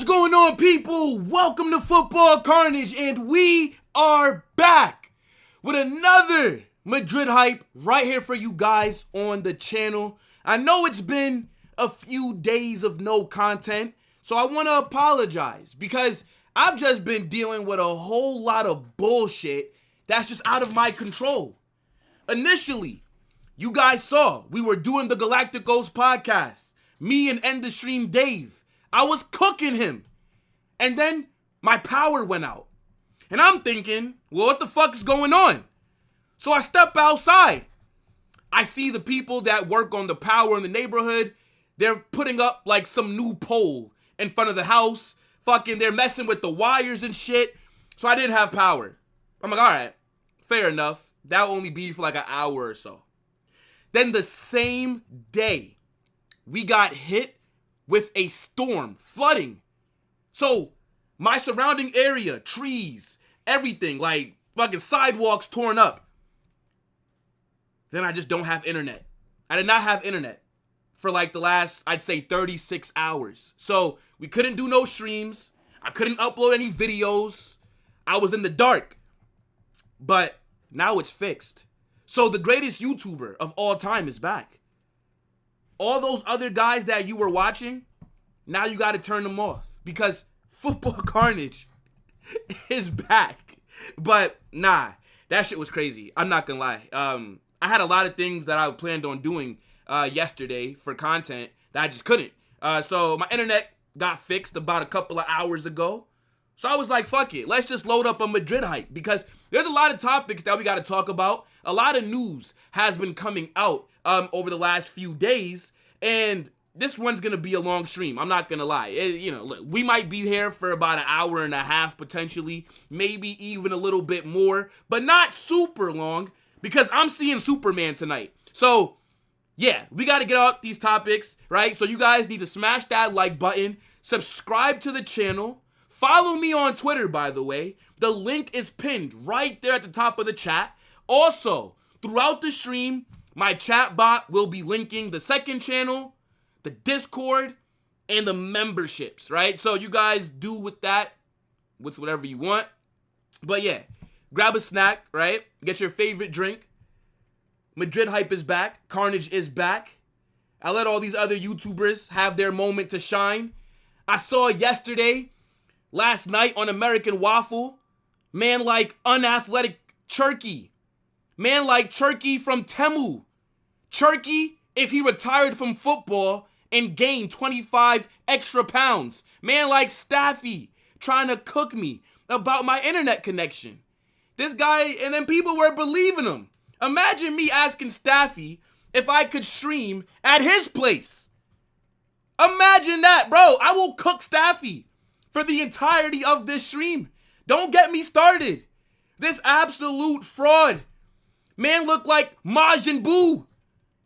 going on, people? Welcome to Football Carnage, and we are back with another Madrid hype right here for you guys on the channel. I know it's been a few days of no content, so I want to apologize because I've just been dealing with a whole lot of bullshit that's just out of my control. Initially, you guys saw we were doing the Galacticos podcast. Me and End the Stream Dave. I was cooking him. And then my power went out. And I'm thinking, well, what the fuck is going on? So I step outside. I see the people that work on the power in the neighborhood. They're putting up like some new pole in front of the house. Fucking, they're messing with the wires and shit. So I didn't have power. I'm like, all right, fair enough. That'll only be for like an hour or so. Then the same day, we got hit with a storm, flooding. So my surrounding area, trees, everything, like fucking sidewalks torn up. Then I just don't have internet. I did not have internet for like the last, I'd say 36 hours. So we couldn't do no streams. I couldn't upload any videos. I was in the dark. But now it's fixed. So the greatest YouTuber of all time is back. All those other guys that you were watching, now you got to turn them off because Football Carnage is back. But nah, that shit was crazy. I'm not gonna lie. I had a lot of things that I planned on doing yesterday for content that I just couldn't. So my internet got fixed about a couple of hours ago. So I was like, fuck it. Let's just load up a Madrid hype because there's a lot of topics that we got to talk about. A lot of news has been coming out over the last few days, and this one's going to be a long stream. I'm not going to lie. Look, we might be here for about an hour and a half potentially, maybe even a little bit more, but not super long because I'm seeing Superman tonight. So, yeah, we got to get out these topics, right? So you guys need to smash that like button, subscribe to the channel, follow me on Twitter, by the way. The link is pinned right there at the top of the chat. Also, throughout the stream, my chat bot will be linking the second channel, the Discord, and the memberships, right? So you guys do with that, with whatever you want. But yeah, grab a snack, right? Get your favorite drink. Madrid hype is back. Carnage is back. I let all these other YouTubers have their moment to shine. I saw yesterday, last night on American Waffle, man like unathletic Cherky. Man like Cherky from Temu. Cherky, if he retired from football and gained 25 extra pounds. Man like Staffy trying to cook me about my internet connection. This guy, and then people were believing him. Imagine me asking Staffy if I could stream at his place. Imagine that, bro. I will cook Staffy for the entirety of this stream. Don't get me started. This absolute fraud. Man looked like Majin Buu.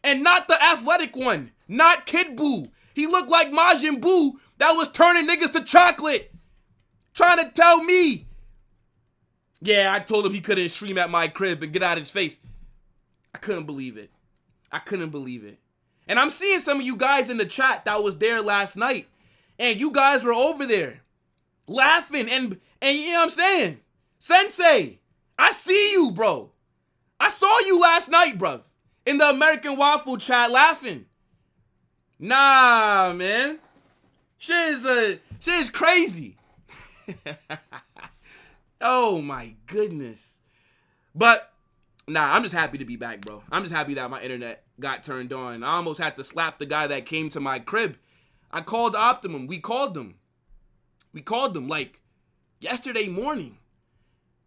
And not the athletic one. Not Kid Buu. He looked like Majin Buu that was turning niggas to chocolate. Trying to tell me. Yeah, I told him he couldn't stream at my crib and get out of his face. I couldn't believe it. I couldn't believe it. And I'm seeing some of you guys in the chat that was there last night. And you guys were over there laughing and you know what I'm saying? Sensei, I see you, bro. I saw you last night, bruv, in the American Waffle chat laughing. Nah, man. Shit is crazy. Oh, my goodness. But, nah, I'm just happy to be back, bro. I'm just happy that my internet got turned on. I almost had to slap the guy that came to my crib. I called Optimum. We called them. Like yesterday morning.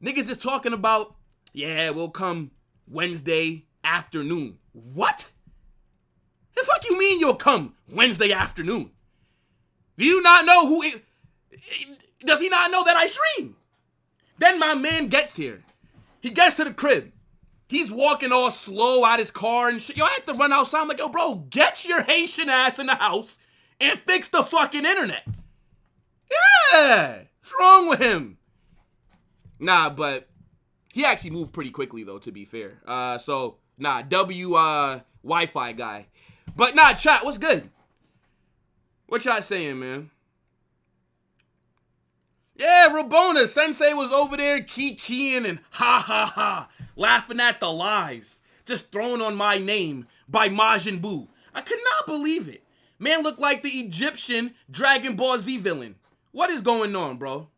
Niggas is talking about, yeah, we'll come Wednesday afternoon. What? The fuck you mean you'll come Wednesday afternoon? Do you not know who it... Does he not know that I stream? Then my man gets here. He gets to the crib. He's walking all slow out his car and shit. Yo, I had to run outside. I'm like, yo, bro, get your Haitian ass in the house and fix the fucking internet. Yeah. What's wrong with him? Nah, but he actually moved pretty quickly, though, to be fair. So, nah, Wi-Fi guy. But, nah, chat, what's good? What y'all saying, man? Yeah, Rabona. Sensei was over there kikiing and ha ha ha, laughing at the lies. Just thrown on my name by Majin Buu. I could not believe it. Man looked like the Egyptian Dragon Ball Z villain. What is going on, bro?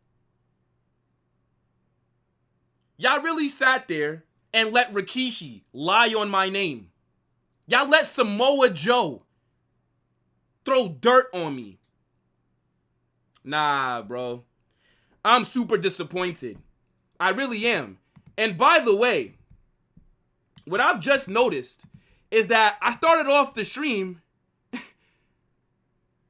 Y'all really sat there and let Rikishi lie on my name. Y'all let Samoa Joe throw dirt on me. Nah, bro. I'm super disappointed. I really am. And by the way, what I've just noticed is that I started off the stream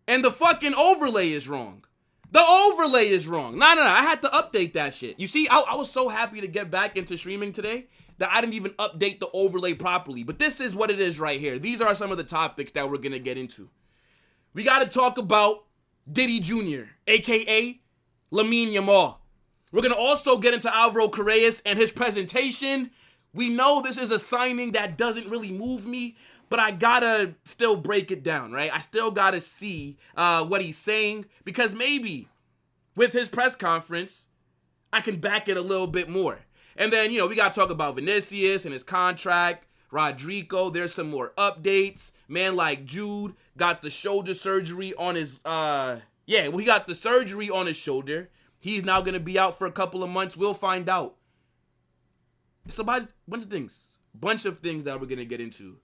and the fucking overlay is wrong. The overlay is wrong. Nah. I had to update that shit. You see, I was so happy to get back into streaming today that I didn't even update the overlay properly. But this is what it is right here. These are some of the topics that we're going to get into. We got to talk about Diddy Jr., a.k.a. Lamine Yamal. We're going to also get into Álvaro Carreras and his presentation. We know this is a signing that doesn't really move me, but I gotta still break it down, right? I still gotta see what he's saying, because maybe with his press conference, I can back it a little bit more. And then, we gotta talk about Vinicius and his contract, Rodrygo. There's some more updates. Man like Jude got the shoulder surgery on his, he got the surgery on his shoulder. He's now gonna be out for a couple of months. We'll find out. It's about a bunch of things that we're gonna get into.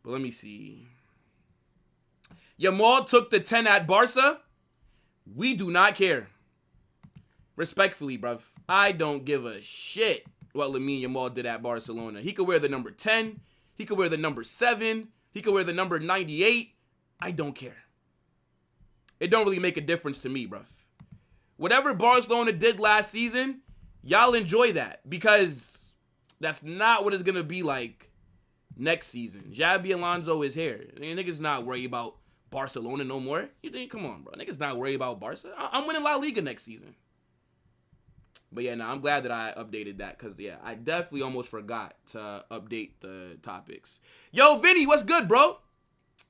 But let me see. Yamal took the 10 at Barca. We do not care. Respectfully, bruv. I don't give a shit what Lamine Yamal did at Barcelona. He could wear the number 10. He could wear the number 7. He could wear the number 98. I don't care. It don't really make a difference to me, bruv. Whatever Barcelona did last season, y'all enjoy that, because that's not what it's going to be like next season. Xabi Alonso is here. Niggas not worried about Barcelona no more. You think, come on, bro. Niggas not worried about Barca. I'm winning La Liga next season. But yeah, I'm glad that I updated that, because, I definitely almost forgot to update the topics. Yo, Vinny, what's good, bro?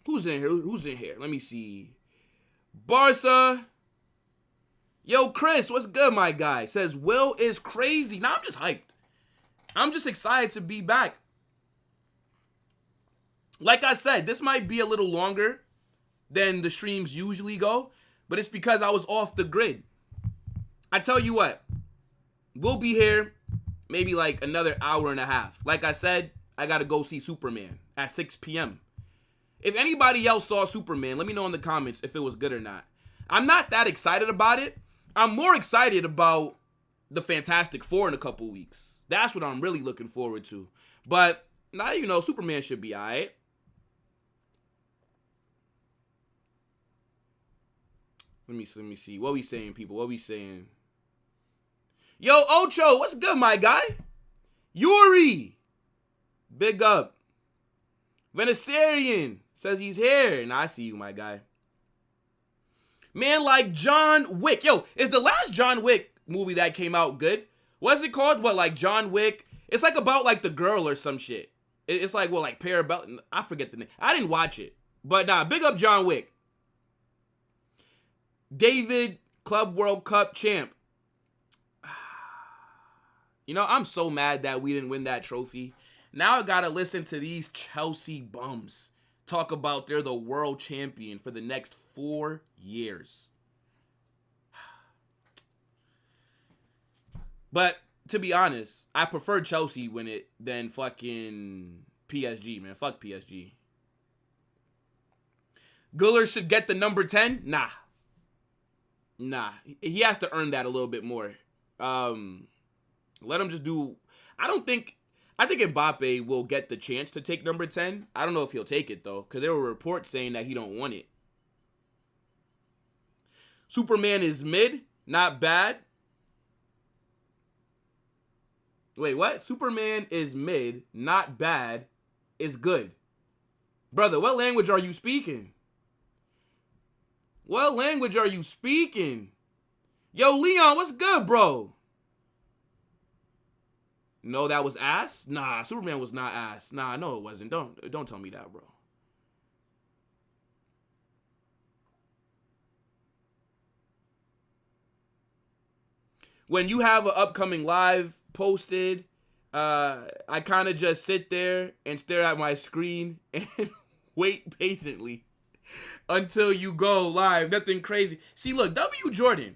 Who's in here? Let me see. Barca. Yo, Chris, what's good, my guy? Says, Will is crazy. Nah, I'm just hyped. I'm just excited to be back. Like I said, this might be a little longer than the streams usually go, but it's because I was off the grid. I tell you what, we'll be here maybe like another hour and a half. Like I said, I got to go see Superman at 6 p.m. If anybody else saw Superman, let me know in the comments if it was good or not. I'm not that excited about it. I'm more excited about the Fantastic Four in a couple weeks. That's what I'm really looking forward to. But now, Superman should be all right. Let me see. What we saying, people? What we saying? Yo, Ocho, what's good, my guy? Yuri, big up. Venezuelan says he's here. Nah, I see you, my guy. Man like John Wick. Yo, is the last John Wick movie that came out good? What's it called? What, like John Wick? It's like about like the girl or some shit. It's like, like Parabellum. I forget the name. I didn't watch it. But nah, big up John Wick. David, Club World Cup champ. I'm so mad that we didn't win that trophy. Now I gotta listen to these Chelsea bums talk about they're the world champion for the next 4 years. But to be honest, I prefer Chelsea win it than fucking PSG, man. Fuck PSG. Guller should get the number 10? Nah. He has to earn that a little bit more. Let him just do... I think Mbappe will get the chance to take number 10. I don't know if he'll take it, though, because there were reports saying that he don't want it. Superman is mid. Not bad. Wait, what? Superman is mid. Not bad. Is good. Brother, what language are you speaking? What language are you speaking? Yo, Leon, what's good, bro? No, that was ass? Nah, Superman was not ass. Nah, no, it wasn't. Don't tell me that, bro. when you have an upcoming live posted, I kind of just sit there and stare at my screen and wait patiently until you go live. Nothing crazy. See, look, W Jordan,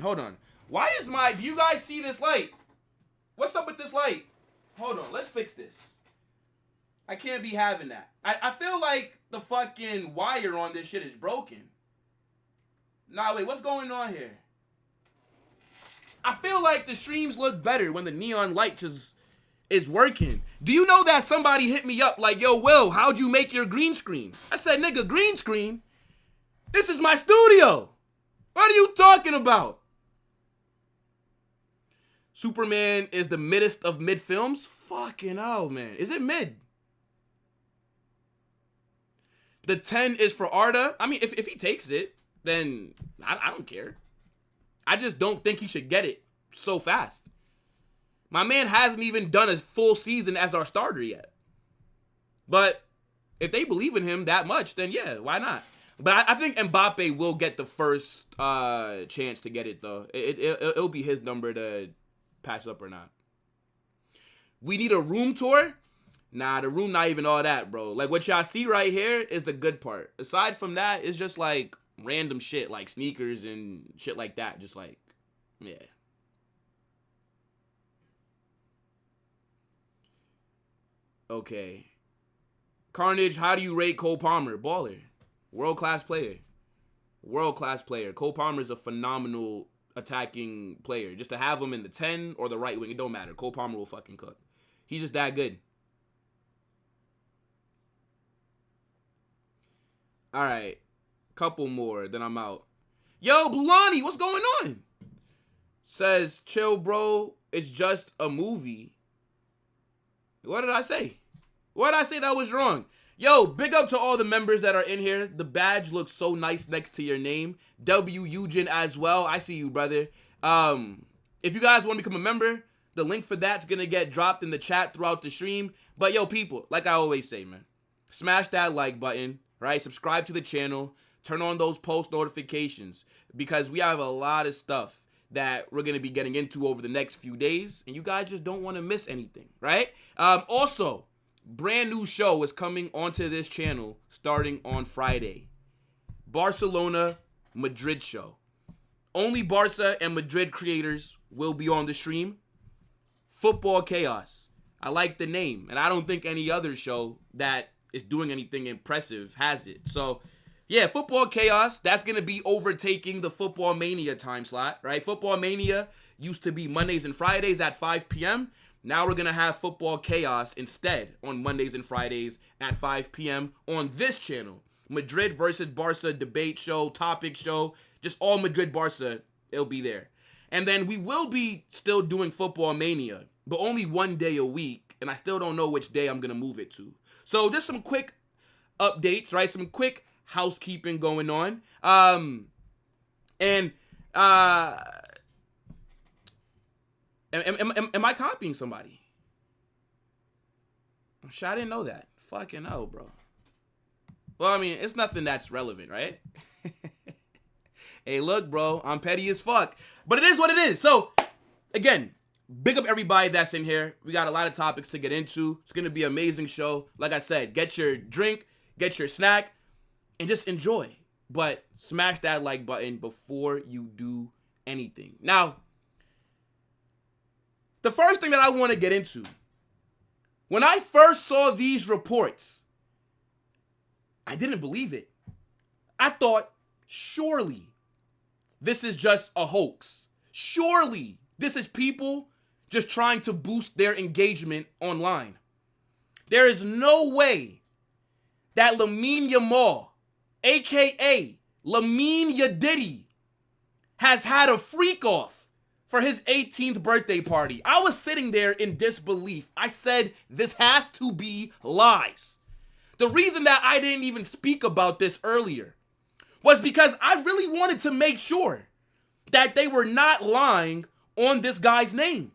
hold on. Why is do you guys see this light? What's up with this light? Hold on, let's fix this. I can't be having that. I feel like the fucking wire on this shit is broken. Nah, wait, what's going on here? I feel like the streams look better when the neon light is working. Do you know that somebody hit me up like, yo, Will, how'd you make your green screen? I said, nigga, green screen? This is my studio. What are you talking about? Superman is the middest of mid films? Fucking hell, man. Is it mid? The 10 is for Arda. I mean, if he takes it, then I don't care. I just don't think he should get it so fast. My man hasn't even done a full season as our starter yet. But if they believe in him that much, then yeah, why not? But I think Mbappe will get the first chance to get it, though. It'll be his number to patch up or not. We need a room tour? Nah, the room not even all that, bro. Like, what y'all see right here is the good part. Aside from that, it's just, like, random shit, like sneakers and shit like that. Just, like, yeah. Okay. Carnage, how do you rate Cole Palmer? Baller. World-class player. World-class player. Cole Palmer is a phenomenal attacking player. Just to have him in the 10 or the right wing, it don't matter. Cole Palmer will fucking cook. He's just that good. All right. Couple more, then I'm out. Yo, Blani, what's going on? Says, chill, bro. It's just a movie. What did I say? What did I say that was wrong? Yo, big up to all the members that are in here. The badge looks so nice next to your name. W. Eugen as well. I see you, brother. If you guys want to become a member, the link for that's going to get dropped in the chat throughout the stream. But yo, people, like I always say, man, smash that like button, right? Subscribe to the channel. Turn on those post notifications because we have a lot of stuff that we're going to be getting into over the next few days. And you guys just don't want to miss anything, right? Also, brand new show is coming onto this channel starting on Friday. Barcelona Madrid show. Only Barca and Madrid creators will be on the stream. Football Chaos. I like the name, and I don't think any other show that is doing anything impressive has it. So, yeah, Football Chaos, that's going to be overtaking the Football Mania time slot, right? Football Mania used to be Mondays and Fridays at 5 p.m. Now we're going to have Football Chaos instead on Mondays and Fridays at 5 p.m. on this channel. Madrid versus Barca debate show, topic show, just all Madrid Barca, it'll be there. And then we will be still doing Football Mania, but only one day a week, and I still don't know which day I'm going to move it to. So just some quick updates, right? Some quick housekeeping going on. Am I copying somebody? I'm sure I didn't know that. Fucking hell, bro. Well, I mean, it's nothing that's relevant, right? Hey, look, bro, I'm petty as fuck. But it is what it is. So, again, big up everybody that's in here. We got a lot of topics to get into. It's going to be an amazing show. Like I said, get your drink, get your snack, and just enjoy. But smash that like button before you do anything. Now, the first thing that I want to get into, when I first saw these reports, I didn't believe it. I thought, surely this is just a hoax. Surely this is people just trying to boost their engagement online. There is no way that Lamine Yamal, a.k.a. Lamine YaDIDDY, has had a freak off for his 18th birthday party. I was sitting there in disbelief. I said, this has to be lies. The reason that I didn't even speak about this earlier was because I really wanted to make sure that they were not lying on this guy's name.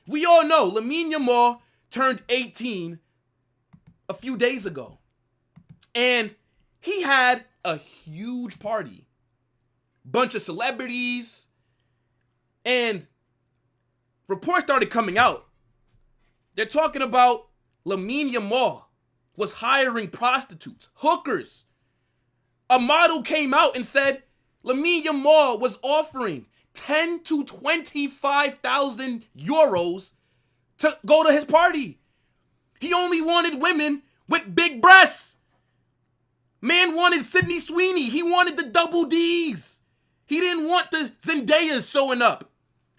We all know Lamine Yamal turned 18 a few days ago. And he had a huge party. Bunch of celebrities. And reports started coming out. They're talking about Lamine Yamal was hiring prostitutes, hookers. A model came out and said Lamine Yamal was offering 10 to 25,000 euros to go to his party. He only wanted women with big breasts. Man wanted Sydney Sweeney. He wanted the double D's. He didn't want the Zendayas showing up.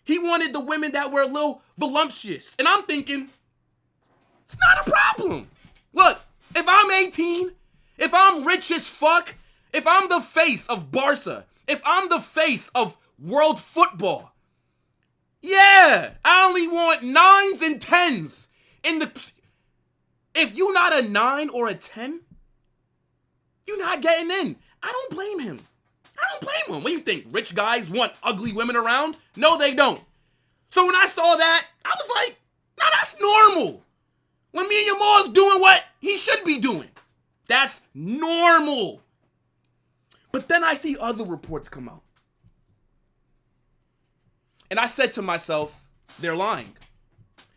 He wanted the women that were a little voluptuous. And I'm thinking, it's not a problem. Look, if I'm 18, if I'm rich as fuck, if I'm the face of Barca, if I'm the face of world football, yeah, I only want 9s and 10s. If you're not a 9 or a 10, you're not getting in. I don't blame him. What do you think? Rich guys want ugly women around? No, they don't. So when I saw that, I was like, nah, that's normal. Lamine Yamal's doing what he should be doing. That's normal. But then I see other reports come out. And I said to myself, they're lying.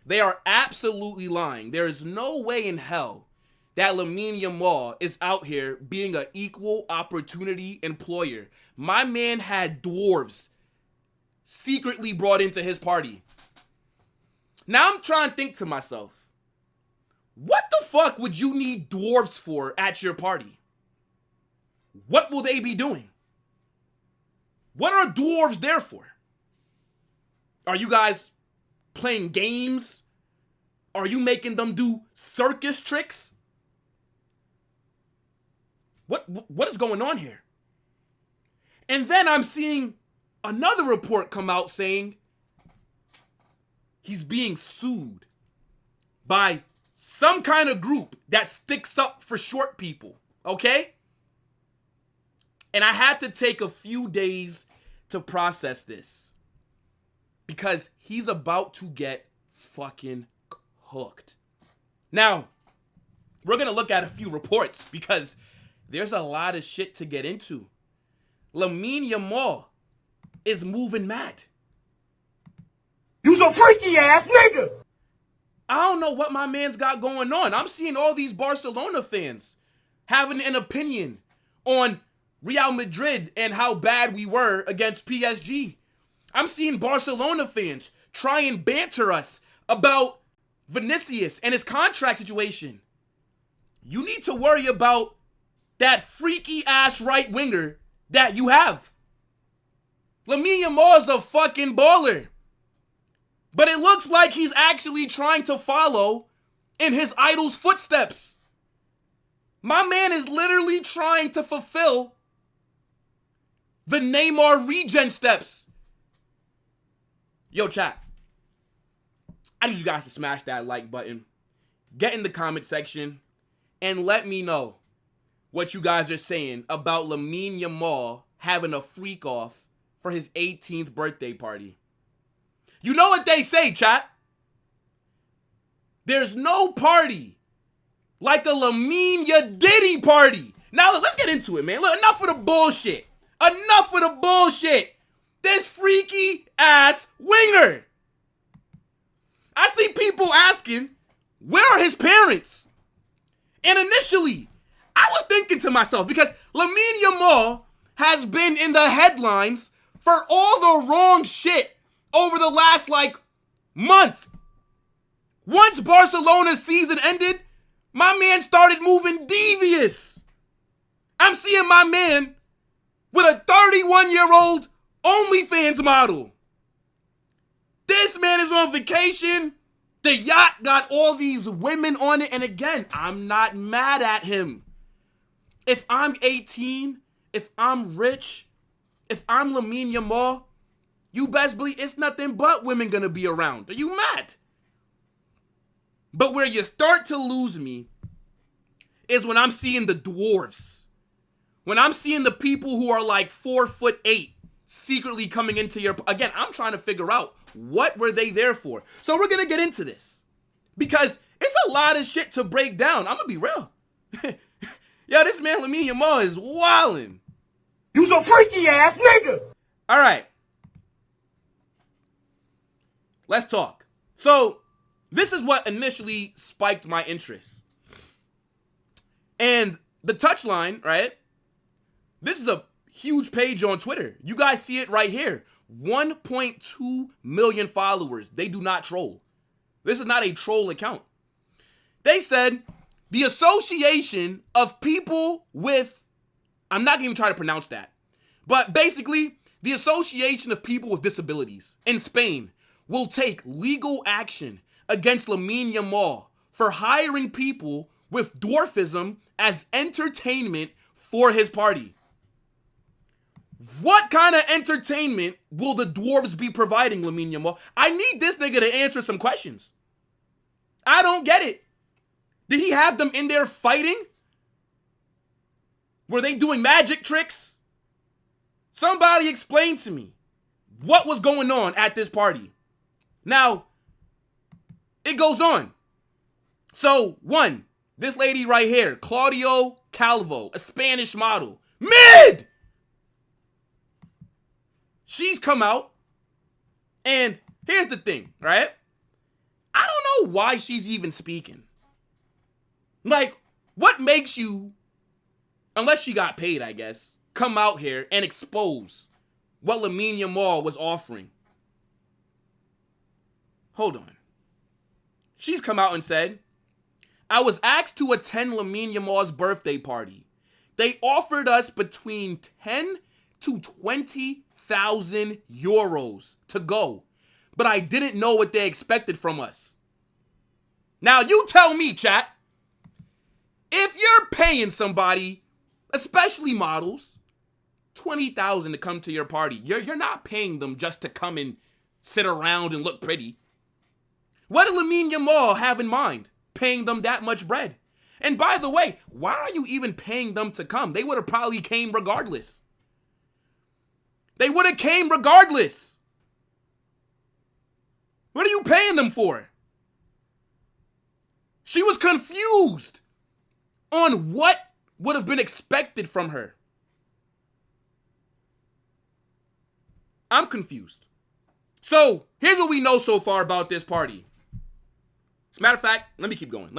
They are absolutely lying. There is no way in hell that Lamine Yamal is out here being an equal opportunity employer. My man had dwarves secretly brought into his party. Now I'm trying to think to myself, what the fuck would you need dwarves for at your party? What will they be doing? What are dwarves there for? Are you guys playing games? Are you making them do circus tricks? What is going on here? And then I'm seeing another report come out saying he's being sued by some kind of group that sticks up for short people, okay? And I had to take a few days to process this because he's about to get fucking hooked. Now, we're going to look at a few reports because there's a lot of shit to get into. Lamine Yamal is moving mad. You's a freaky ass nigga. I don't know what my man's got going on. I'm seeing all these Barcelona fans having an opinion on Real Madrid and how bad we were against PSG. I'm seeing Barcelona fans try and banter us about Vinicius and his contract situation. You need to worry about that freaky ass right winger that you have. Lamine Yamal is a fucking baller. But it looks like he's actually trying to follow in his idol's footsteps. My man is literally trying to fulfill the Neymar regen steps. Yo, chat. I need you guys to smash that like button. Get in the comment section and let me know what you guys are saying about Lamine Yamal having a freak off for his 18th birthday party. You know what they say, chat? There's no party like a Lamine YaDIDDY party. Now, let's get into it, man. Look, enough of the bullshit. Enough of the bullshit. This freaky ass winger. I see people asking, where are his parents? And initially, I was thinking to myself, because Lamine Yamal has been in the headlines for all the wrong shit over the last, month. Once Barcelona's season ended, my man started moving devious. I'm seeing my man with a 31-year-old OnlyFans model. This man is on vacation. The yacht got all these women on it. And again, I'm not mad at him. If I'm 18, if I'm rich, if I'm Lamine Yamal, you best believe it's nothing but women gonna be around. Are you mad? But where you start to lose me is when I'm seeing the dwarves. When I'm seeing the people who are 4'8" secretly coming into your... Again, I'm trying to figure out what were they there for. So we're gonna get into this because it's a lot of shit to break down. I'm gonna be real. Yo, this man Lamine Yamal is wildin'. You's a freaky ass nigga. All right. let's talk. So, this is what initially spiked my interest. And the touchline, right? This is a huge page on Twitter. You guys see it right here. 1.2 million followers. They do not troll. This is not a troll account. They said, the association of people with, I'm not going to even try to pronounce that, but basically, the association of people with disabilities in Spain will take legal action against Lamine Yamal for hiring people with dwarfism as entertainment for his party. What kind of entertainment will the dwarves be providing Lamine Yamal? I need this nigga to answer some questions. I don't get it. Did he have them in there fighting? Were they doing magic tricks? Somebody explain to me what was going on at this party. Now, it goes on. So, one, this lady right here, Claudio Calvo, a Spanish model, mid! She's come out, and here's the thing, right? I don't know why she's even speaking. Like, what makes you, unless she got paid, I guess, come out here and expose what Lamine Yamal was offering? Hold on. She's come out and said, I was asked to attend Lamine Yamal's birthday party. They offered us between 10 to 20,000 euros to go, but I didn't know what they expected from us. Now you tell me, chat, if you're paying somebody, especially models, 20,000 to come to your party, you're not paying them just to come and sit around and look pretty. What did Lamine Yamal have in mind, paying them that much bread? And by the way, why are you even paying them to come? They would have probably came regardless. They would have came regardless. What are you paying them for? She was confused on what would have been expected from her. I'm confused. So, here's what we know so far about this party. As a matter of fact, let me keep going.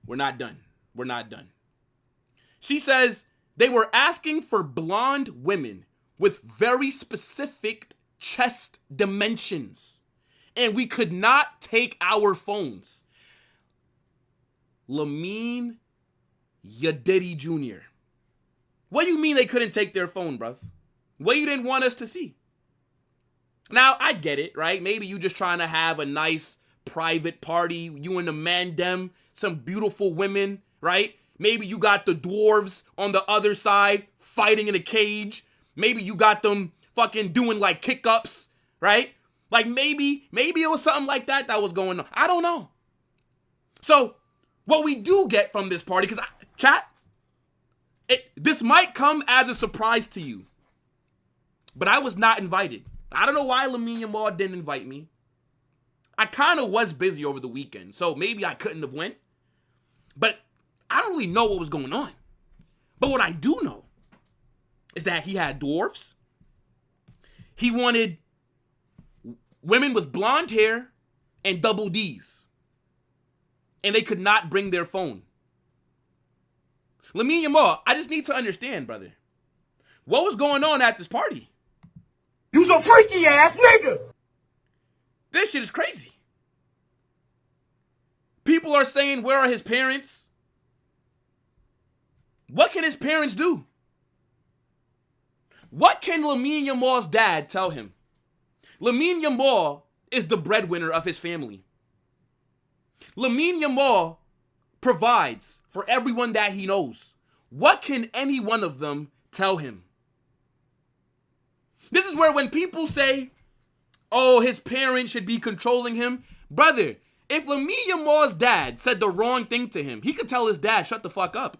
We're not done. We're not done. She says they were asking for blonde women with very specific chest dimensions, and we could not take our phones. Lamine YaDIDDY Jr. What do you mean they couldn't take their phone, bruv? What you didn't want us to see? Now, I get it, right? Maybe you just trying to have a nice private party, you and the man dem, some beautiful women, right? Maybe you got the dwarves on the other side fighting in a cage. Maybe you got them fucking doing like kick-ups, right? Like maybe it was something like that was going on. I don't know. So, what we do get from this party, because chat, this might come as a surprise to you, but I was not invited. I don't know why Lamine Yamal didn't invite me. I kind of was busy over the weekend, so maybe I couldn't have went. But I don't really know what was going on. But what I do know is that he had dwarfs. He wanted women with blonde hair and double Ds. And they could not bring their phone. Lamine Yamal, I just need to understand, brother. What was going on at this party? You's a freaky ass nigga! This shit is crazy. People are saying, where are his parents? What can his parents do? What can Lamine Yamal's dad tell him? Lamine Yamal is the breadwinner of his family. Lamine Yamal provides for everyone that he knows. What can any one of them tell him? This is where when people say, oh, his parents should be controlling him. Brother, if Lamine Yamal's dad said the wrong thing to him, he could tell his dad, shut the fuck up.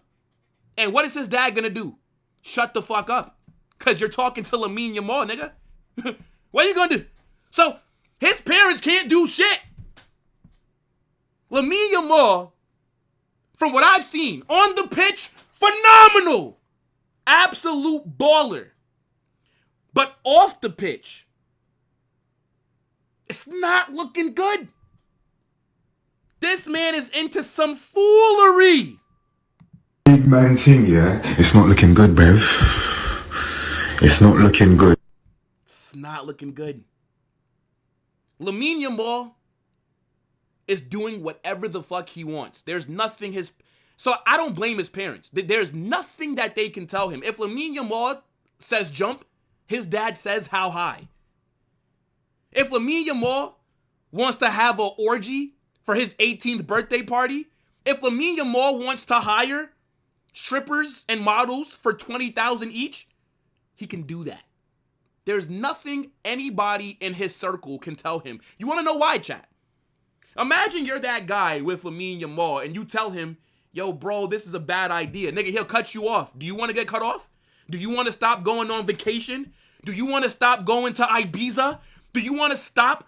And what is his dad gonna do? Shut the fuck up. Because you're talking to Lamine Yamal, nigga. What are you gonna do? So, his parents can't do shit. Lamine Yamal, from what I've seen, on the pitch, phenomenal. Absolute baller. But off the pitch, It's not looking good. This man is into some foolery. Big man thing, yeah? It's not looking good, Bev. It's not looking good. It's not looking good. Lamine Yamal is doing whatever the fuck he wants. There's nothing so I don't blame his parents. There's nothing that they can tell him. If Lamine Yamal says jump, his dad says how high. If Lamine Yamal wants to have an orgy for his 18th birthday party, if Lamine Yamal wants to hire strippers and models for $20,000 each, he can do that. There's nothing anybody in his circle can tell him. You want to know why, chat? Imagine you're that guy with Lamine Yamal and you tell him, yo, bro, this is a bad idea. Nigga, he'll cut you off. Do you want to get cut off? Do you want to stop going on vacation? Do you want to stop going to Ibiza? Do you want to stop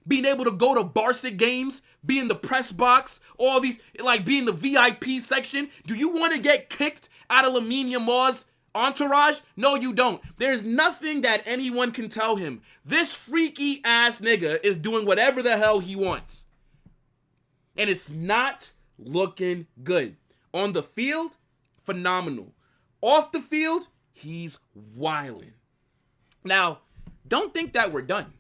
being able to go to Barca games, be in the press box, all these, like be in the VIP section? Do you want to get kicked out of Lamine Yamal's entourage? No, you don't. There's nothing that anyone can tell him. This freaky ass nigga is doing whatever the hell he wants. And it's not looking good. On the field, phenomenal. Off the field, he's wilding. Now, don't think that we're done.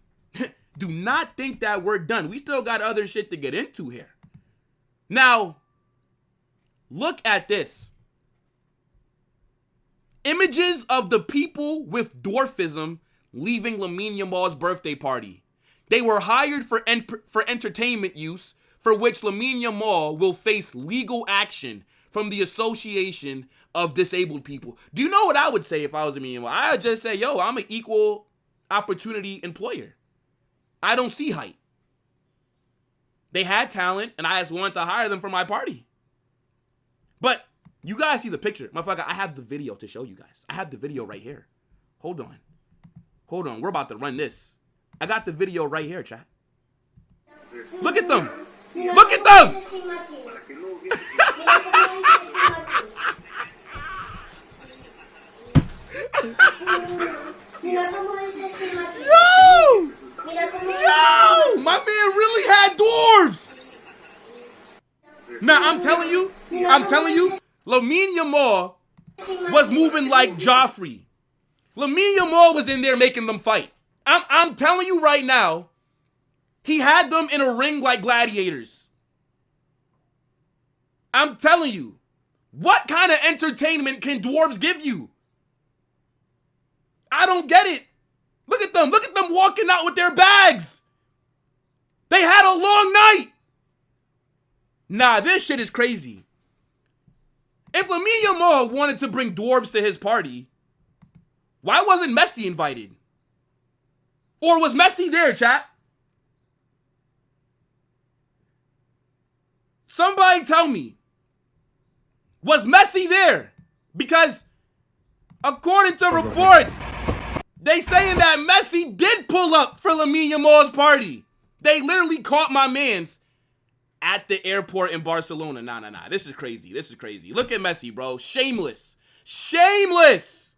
Do not think that we're done. We still got other shit to get into here. Now, look at this. Images of the people with dwarfism leaving Lamine Yamal's birthday party. They were hired for entertainment use, for which Lamine Yamal will face legal action from the Association of Disabled People. Do you know what I would say if I was Lamine Yamal? I would just say, yo, I'm an equal opportunity employer. I don't see height. They had talent, and I just wanted to hire them for my party. But you guys see the picture. Motherfucker, I have the video to show you guys. I have the video right here. Hold on. Hold on. We're about to run this. I got the video right here, chat. Look at them. Look at them. Yo! Yo! My man really had dwarves. Now, I'm telling you, Lamine Yamal was moving like Joffrey. Lamine Yamal was in there making them fight. I'm telling you right now, he had them in a ring like gladiators. I'm telling you, what kind of entertainment can dwarves give you? I don't get it. Look at them walking out with their bags. They had a long night. Nah, this shit is crazy. If Lamine Yamal wanted to bring dwarves to his party, why wasn't Messi invited? Or was Messi there, chat? Somebody tell me. Was Messi there? Because according to reports, they saying that Messi did pull up for Lamine Yamal's party. They literally caught my mans at the airport in Barcelona. Nah. This is crazy. This is crazy. Look at Messi, bro. Shameless. Shameless.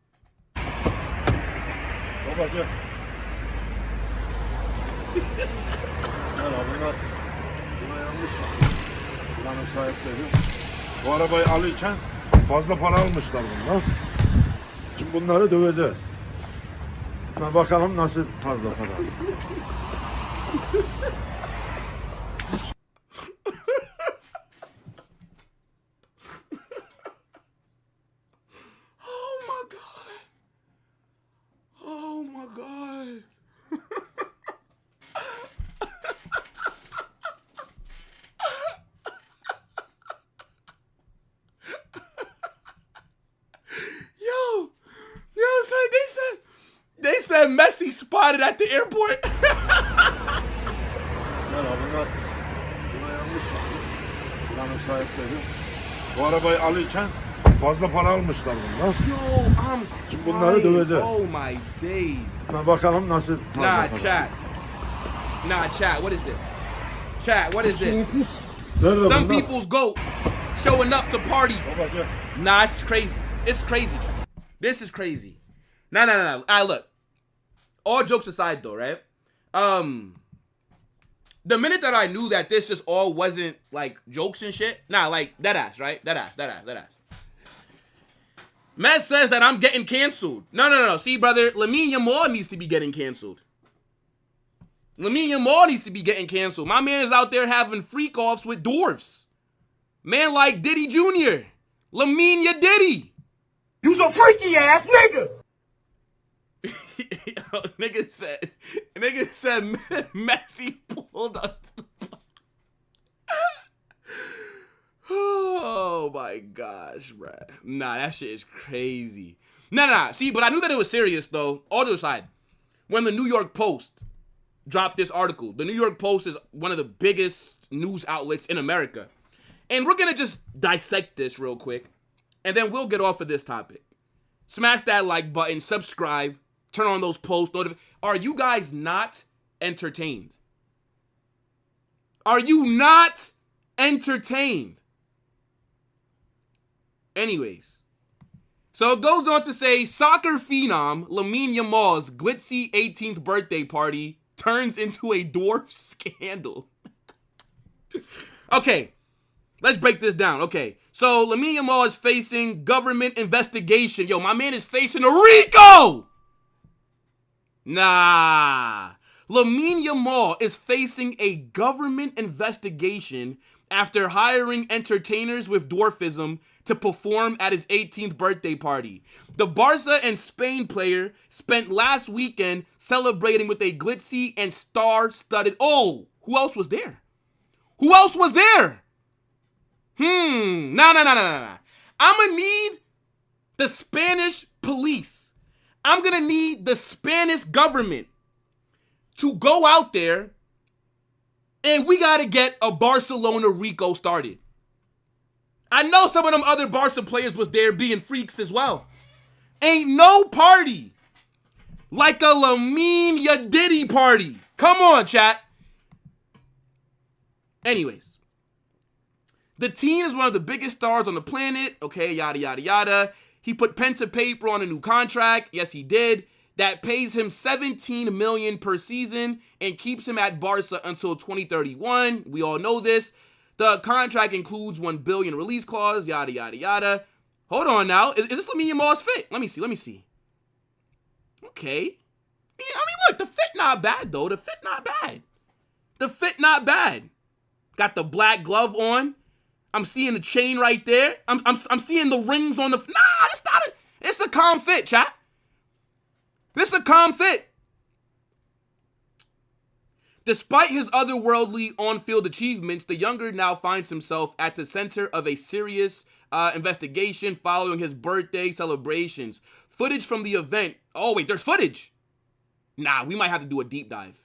Bu arabayı alırken fazla para almışlar bunlar. Şimdi bunları döveceğiz. Bakalım nasıl fazla para. Oh my God. Oh my God. They said Messi spotted at the airport. Bu arabayı alırken fazla para almışlar bunlar. Yo, I'm Şimdi bunları döveceğiz. Oh my days. Bakalım nasıl fazla Nah, para. chat. Nah, chat, what is this? Chat, what is this? Nerede Some bunlar? people's goat showing up to party. Babacığım. Nah, it's crazy. It's crazy, chat. This is crazy. No. Look. All jokes aside, though, right? the minute that I knew that this just all wasn't like jokes and shit, nah, like that ass, right? That ass. Matt says that I'm getting canceled. No. See, brother, Lamine Yamal needs to be getting canceled. Lamine Yamal needs to be getting canceled. My man is out there having freak offs with dwarfs. Man like Diddy Jr. Lamine YaDIDDY. You's a freaky ass nigga. Yo, nigga said Messi pulled up to the oh my gosh, bruh. Nah, that shit is crazy. Nah. See, but I knew that it was serious though. All to the side. When the New York Post dropped this article, the New York Post is one of the biggest news outlets in America. And we're gonna just dissect this real quick, and then we'll get off of this topic. Smash that like button, subscribe, turn on those post notifications. Are you guys not entertained? Are you not entertained? Anyways, so it goes on to say, soccer phenom Lamine Yamal's glitzy 18th birthday party turns into a dwarf scandal. Okay, let's break this down. Okay, so Lamine Yamal is facing government investigation. Yo, my man is facing a RICO! Nah. Lamine Yamal is facing a government investigation after hiring entertainers with dwarfism to perform at his 18th birthday party. The Barca and Spain player spent last weekend celebrating with a glitzy and star-studded... Oh, who else was there? Who else was there? Nah. I'm gonna need the Spanish police. I'm gonna need the Spanish government to go out there, and we gotta get a Barcelona RICO started. I know some of them other Barca players was there being freaks as well. Ain't no party like a Lamine YaDIDDY party. Come on, chat. Anyways, the teen is one of the biggest stars on the planet. Okay, yada, yada, yada. He put pen to paper on a new contract. Yes, he did. That pays him $17 million per season and keeps him at Barca until 2031. We all know this. The contract includes $1 billion release clause, yada, yada, yada. Hold on now. Is this Lamine Yamal's fit? Let me see. Okay. I mean, look, the fit not bad, though. The fit not bad. Got the black glove on. I'm seeing the chain right there. I'm seeing the rings on the... Nah, it's not a... It's a calm fit, chat. This is a calm fit. Despite his otherworldly on-field achievements, the younger now finds himself at the center of a serious investigation following his birthday celebrations. Footage from the event... Oh, wait, there's footage. Nah, we might have to do a deep dive.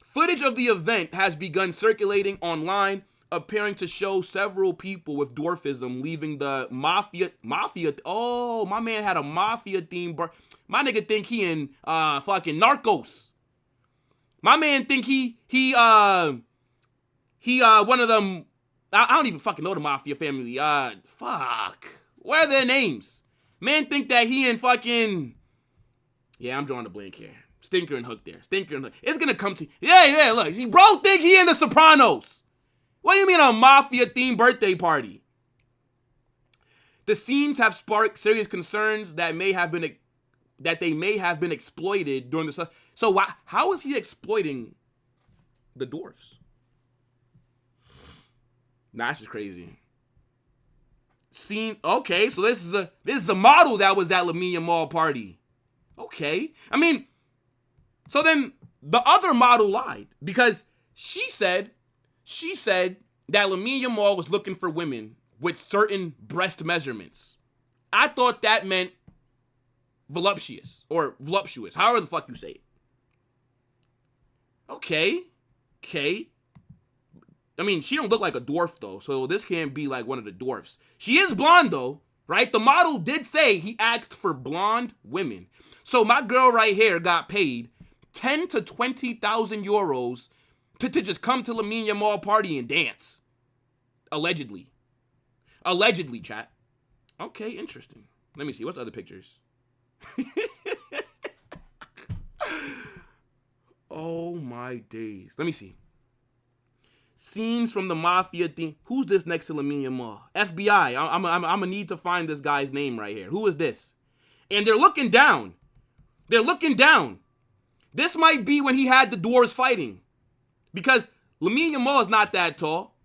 Footage of the event has begun circulating online, appearing to show several people with dwarfism leaving the mafia. Oh, my man had a mafia theme. My nigga think he in fucking Narcos. My man think he one of them. I don't even fucking know the mafia family. Fuck. Where are their names? Man think that he in fucking... Yeah, I'm drawing a blank here. Stinker and Hook there. It's gonna come to... Yeah, look. See, bro think he in The Sopranos. What do you mean a mafia-themed birthday party? The scenes have sparked serious concerns that they may have been exploited during the... So how is he exploiting the dwarfs? Nah, that's just crazy. Okay, so this is a model that was at Lamine Yamal party. Okay. I mean, so then the other model lied because she said that Lamine Yamal was looking for women with certain breast measurements. I thought that meant voluptuous or voluptuous, however the fuck you say it. Okay. I mean, she don't look like a dwarf though, so this can't be like one of the dwarfs. She is blonde though, right? The model did say he asked for blonde women. So my girl right here got paid 10 to 20,000 euros to just come to Lamine Yamal party and dance. Allegedly, chat. Okay, interesting. Let me see. What's other pictures? Oh my days. Let me see. Scenes from the mafia theme. Who's this next to Lamine Yamal? FBI. I'm gonna need to find this guy's name right here. Who is this? And they're looking down. They're looking down. This might be when he had the dwarves fighting. Because Lamine Yamal is not that tall.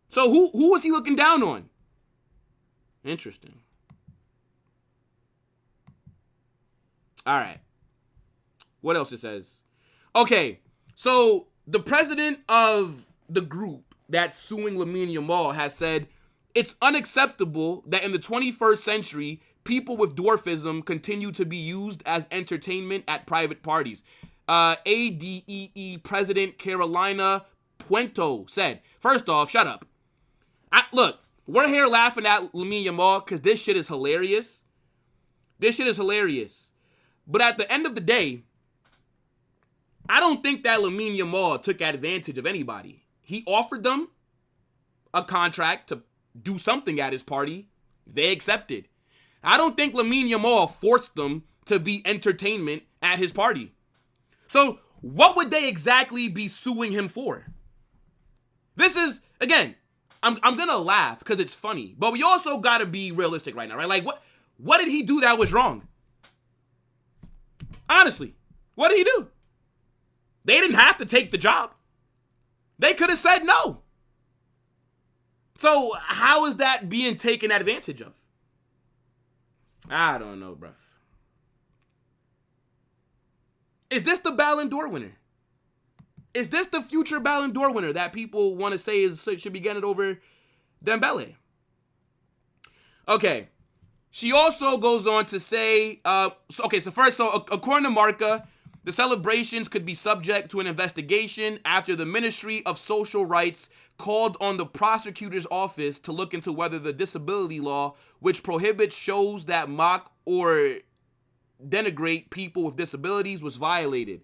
So who was he looking down on? Interesting. All right. What else it says? Okay, so the president of the group that's suing Lamine Yamal has said it's unacceptable that in the 21st century, people with dwarfism continue to be used as entertainment at private parties. ADEE President Carolina Puento said, first off, shut up. Look, we're here laughing at Lamine Yamal because this shit is hilarious. This shit is hilarious. But at the end of the day, I don't think that Lamine Yamal took advantage of anybody. He offered them a contract to do something at his party. They accepted. I don't think Lamine Yamal forced them to be entertainment at his party. So what would they exactly be suing him for? This is, again, I'm going to laugh because it's funny. But we also got to be realistic right now, right? Like, what did he do that was wrong? Honestly, what did he do? They didn't have to take the job. They could have said no. So how is that being taken advantage of? I don't know, bruh. Is this the Ballon d'Or winner? Is this the future Ballon d'Or winner that people want to say should be getting it over Dembele? Okay. She also goes on to say, according to Marca, the celebrations could be subject to an investigation after the Ministry of Social Rights called on the prosecutor's office to look into whether the disability law, which prohibits shows that mock or denigrate people with disabilities, was violated.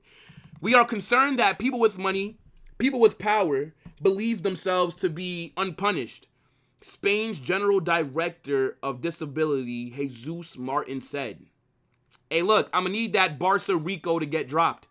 We are concerned that people with money, people with power, believe themselves to be unpunished. Spain's General Director of Disability, Jesus Martin, said. Hey, look, I'm going to need that Barca Rico to get dropped.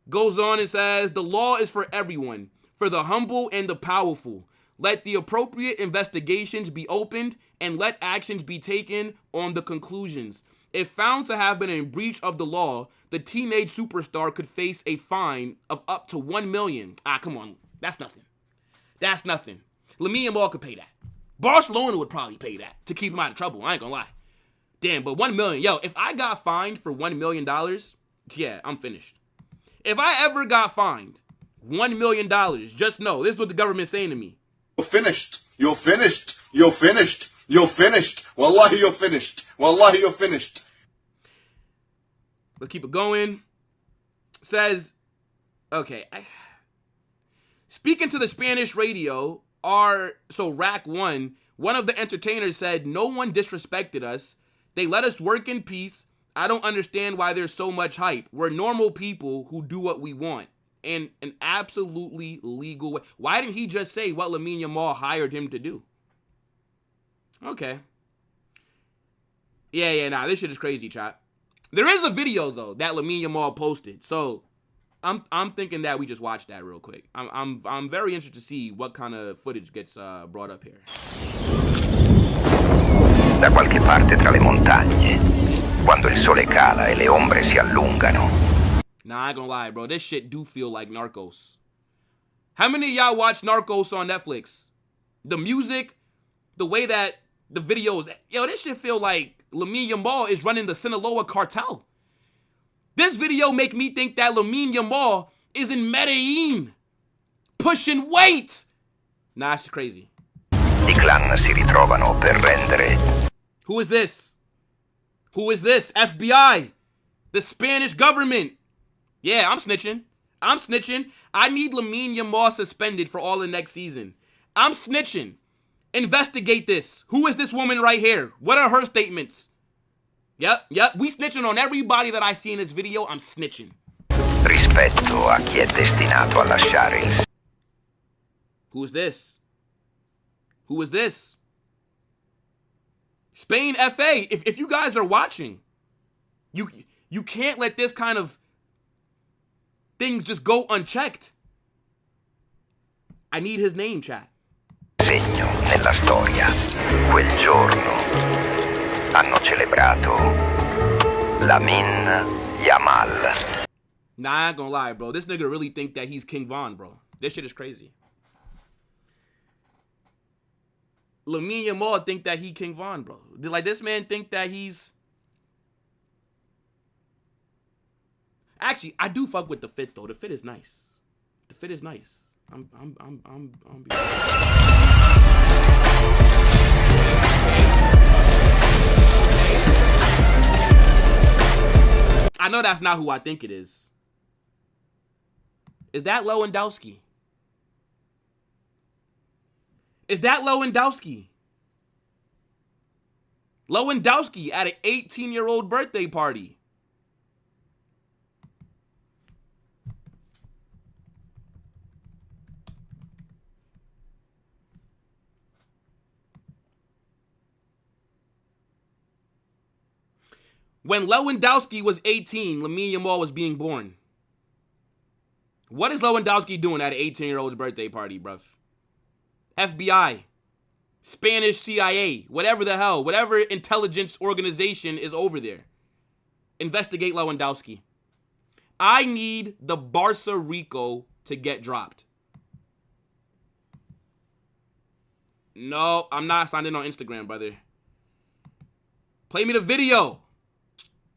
Goes on and says, the law is for everyone, for the humble and the powerful. Let the appropriate investigations be opened and let actions be taken on the conclusions. If found to have been in breach of the law, the teenage superstar could face a fine of up to $1 million. Come on. That's nothing. That's nothing. Lamine Yamal could pay that. Barcelona would probably pay that to keep him out of trouble. I ain't gonna lie. Damn, but $1 million. Yo, if I got fined for $1 million, yeah, I'm finished. If I ever got fined $1 million, just know, this is what the government's saying to me. You're finished. You're finished. You're finished. You're finished. Wallahi, you're finished. Wallahi, you're finished. Let's keep it going. Says, okay. Speaking to the Spanish radio, Rack 1, one of the entertainers said, no one disrespected us. They let us work in peace. I don't understand why there's so much hype. We're normal people who do what we want in an absolutely legal way. Why didn't he just say what Lamine Yamal hired him to do? Okay. Yeah, this shit is crazy, chat. There is a video, though, that Lamine Yamal posted. So I'm thinking that we just watch that real quick. I'm very interested to see what kind of footage gets brought up here. Da qualche parte tra le montagne, quando il sole cala e le ombre si allungano. Nah, I ain't gonna lie, bro. This shit do feel like Narcos. How many of y'all watch Narcos on Netflix? The music, the way that the videos, yo, this shit feel like Lamine Yamal is running the Sinaloa cartel. This video make me think that Lamine Yamal is in Medellin, pushing weight. Nah, it's crazy. I clan si ritrovano per rendere. Who is this? Who is this? FBI. The Spanish government. Yeah, I'm snitching. I'm snitching. I need Lamine Yamal suspended for all of next season. I'm snitching. Investigate this. Who is this woman right here? What are her statements? Yep. We snitching on everybody that I see in this video. I'm snitching. Rispetto a chi è destinato a lasciare il... Who is this? Who is this? Spain FA. If you guys are watching, you can't let this kind of things just go unchecked. I need his name, chat. Segno nella storia. Quel giorno hanno celebrato Lamine Yamal. Nah, I ain't gonna lie, bro. This nigga really think that he's King Von, bro. This shit is crazy. Lamine Yamal think that he King Von, bro. Like, this man think that he's... Actually, I do fuck with the fit, though. The fit is nice. The fit is nice. I know that's not who I think it is. Is that Lewandowski? Is that Lewandowski? Lewandowski at an 18-year-old birthday party. When Lewandowski was 18, Lamine Yamal was being born. What is Lewandowski doing at an 18-year-old's birthday party, bruv? FBI, Spanish CIA, whatever the hell, whatever intelligence organization is over there. Investigate Lewandowski. I need the Barca Rico to get dropped. No, I'm not signed in on Instagram, brother. Play me the video.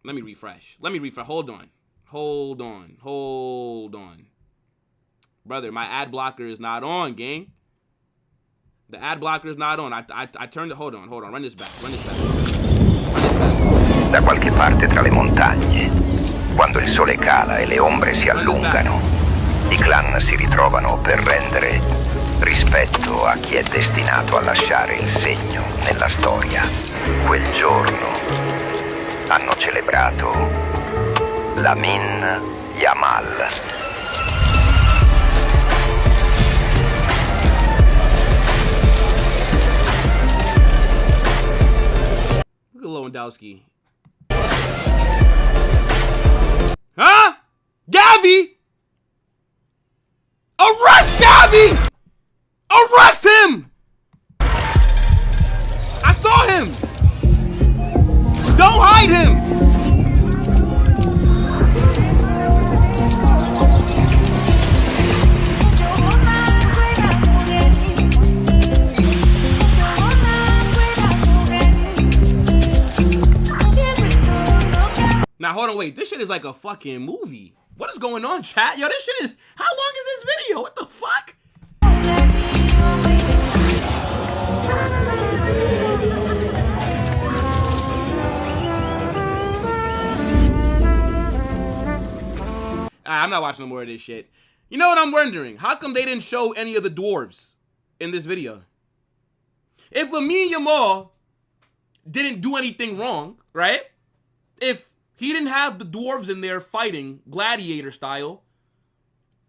Let me refresh. Hold on. Brother, my ad blocker is not on, gang. The ad blocker is not on. I turned it. Hold on. Run this back. Da qualche parte tra le montagne, quando il sole cala e le ombre si allungano, i clan si ritrovano per rendere rispetto a chi è destinato a lasciare il segno nella storia. Quel giorno hanno celebrato Lamine Yamal. Look at Lewandowski. Huh? Gavi! Arrest Gavi! Arrest him! I saw him! Don't hide him! Now, hold on, wait. This shit is like a fucking movie. What is going on, chat? Yo, this shit is... How long is this video? What the fuck? I'm not watching no more of this shit. You know what I'm wondering? How come they didn't show any of the dwarves in this video? If Lamine Yamal didn't do anything wrong, right? If he didn't have the dwarves in there fighting gladiator style,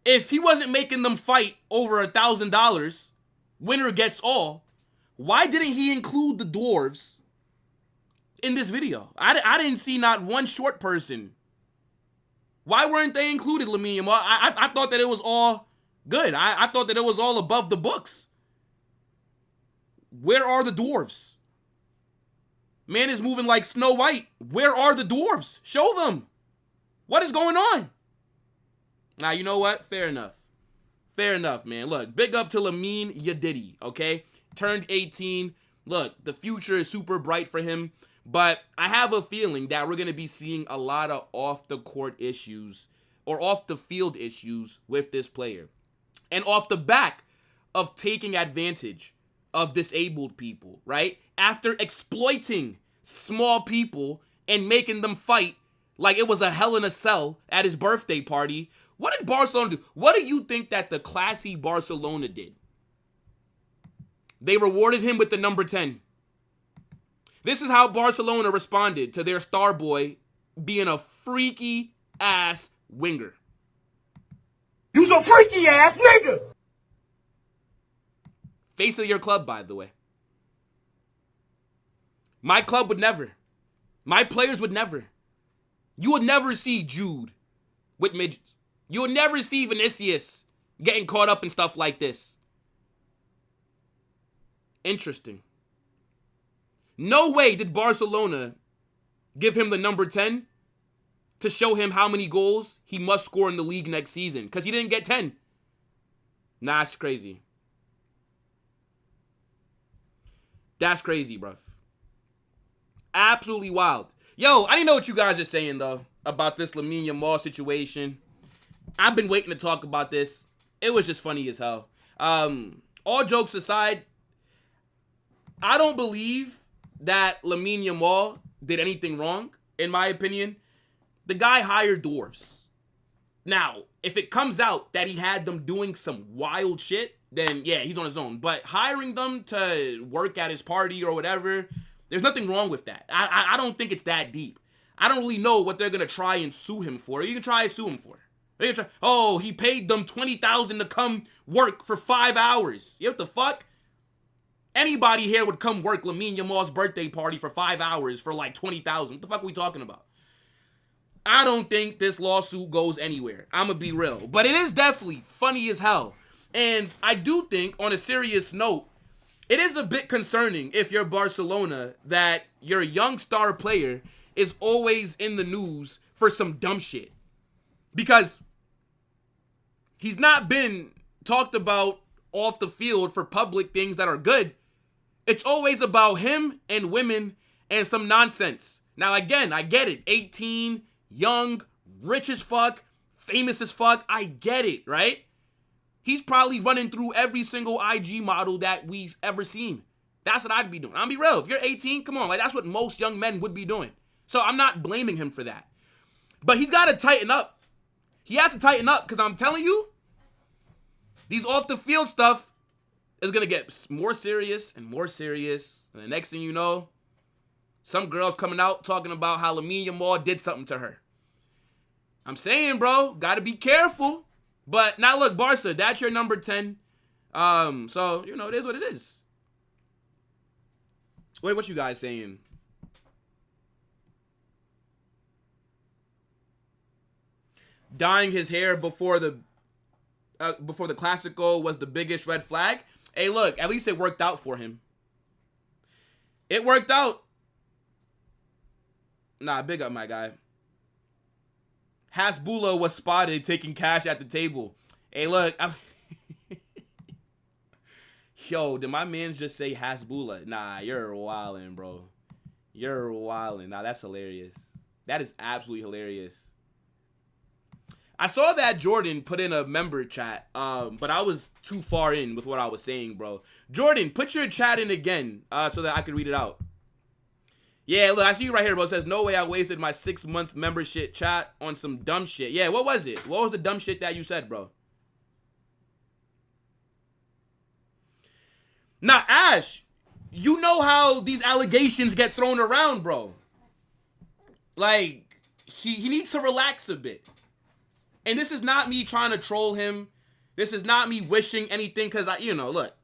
if he wasn't making them fight over $1,000, winner gets all, why didn't he include the dwarves in this video? I didn't see not one short person. Why weren't they included, Lamine Yamal? I thought that it was all good. I thought that it was all above the books. Where are the dwarves? Man is moving like Snow White. Where are the dwarves? Show them. What is going on? Now, you know what? Fair enough. Fair enough, man. Look, big up to Lamine YaDIDDY, okay? Turned 18. Look, the future is super bright for him. But I have a feeling that we're going to be seeing a lot of off-the-court issues or off-the-field issues with this player. And off the back of taking advantage of disabled people, right? After exploiting small people and making them fight like it was a hell in a cell at his birthday party. What did Barcelona do? What do you think that the classy Barcelona did? They rewarded him with the number 10. This is how Barcelona responded to their star boy being a freaky ass winger. You's a freaky ass nigga! Face of your club, by the way. My club would never. My players would never. You would never see Jude with midgets. You would never see Vinicius getting caught up in stuff like this. Interesting. No way did Barcelona give him the number 10 to show him how many goals he must score in the league next season, because he didn't get 10. Nah, that's crazy. That's crazy, bruv. Absolutely wild. Yo, I didn't know what you guys are saying, though, about this Lamine Yamal situation. I've been waiting to talk about this. It was just funny as hell. All jokes aside, I don't believe that Lamine Yamal did anything wrong, in my opinion. The guy hired dwarfs. Now, if it comes out that he had them doing some wild shit, then yeah, he's on his own. But hiring them to work at his party or whatever, there's nothing wrong with that. I don't think it's that deep. I don't really know what they're going to try and sue him for. You can try and sue him for. They can try, oh, he paid them $20,000 to come work for 5 hours. You know what the fuck? Anybody here would come work Lamine Yamal's birthday party for 5 hours for like $20,000. What the fuck are we talking about? I don't think this lawsuit goes anywhere. I'm going to be real. But it is definitely funny as hell. And I do think, on a serious note, it is a bit concerning if you're Barcelona that your young star player is always in the news for some dumb shit. Because he's not been talked about off the field for public things that are good. It's always about him and women and some nonsense. Now, again, I get it. 18, young, rich as fuck, famous as fuck. I get it, right? He's probably running through every single IG model that we've ever seen. That's what I'd be doing. I'll be real. If you're 18, come on. Like, that's what most young men would be doing. So I'm not blaming him for that. But he's got to tighten up. He has to tighten up, because I'm telling you, these off-the-field stuff is going to get more serious and more serious. And the next thing you know, some girl's coming out talking about how Lamine Yamal did something to her. I'm saying, bro, got to be careful. But now look, Barca, that's your number 10. So, you know, it is what it is. Wait, what you guys saying? Dyeing his hair before the Clasico was the biggest red flag. Hey, look, at least it worked out for him. It worked out. Nah, big up, my guy. Hasbulla was spotted taking cash at the table. Hey, look. Yo, did my mans just say Hasbulla? Nah, you're wildin', bro. You're wildin'. Nah, that's hilarious. That is absolutely hilarious. I saw that Jordan put in a member chat, but I was too far in with what I was saying, bro. Jordan, put your chat in again so that I can read it out. Yeah, look, I see you right here, bro. It says, no way I wasted my 6-month membership chat on some dumb shit. Yeah, what was it? What was the dumb shit that you said, bro? Now, Ash, you know how these allegations get thrown around, bro. Like, he needs to relax a bit. And this is not me trying to troll him. This is not me wishing anything, because, you know, look,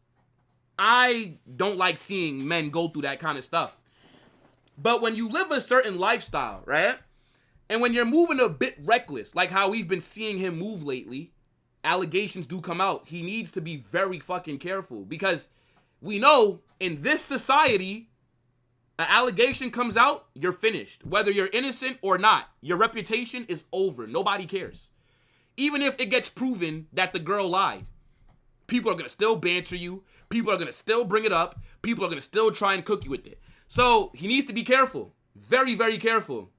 I don't like seeing men go through that kind of stuff. But when you live a certain lifestyle, right? And when you're moving a bit reckless, like how we've been seeing him move lately, allegations do come out. He needs to be very fucking careful, because we know in this society, an allegation comes out, you're finished. Whether you're innocent or not, your reputation is over. Nobody cares. Even if it gets proven that the girl lied, people are going to still banter you. People are going to still bring it up. People are going to still try and cook you with it. So he needs to be careful. Very, very careful.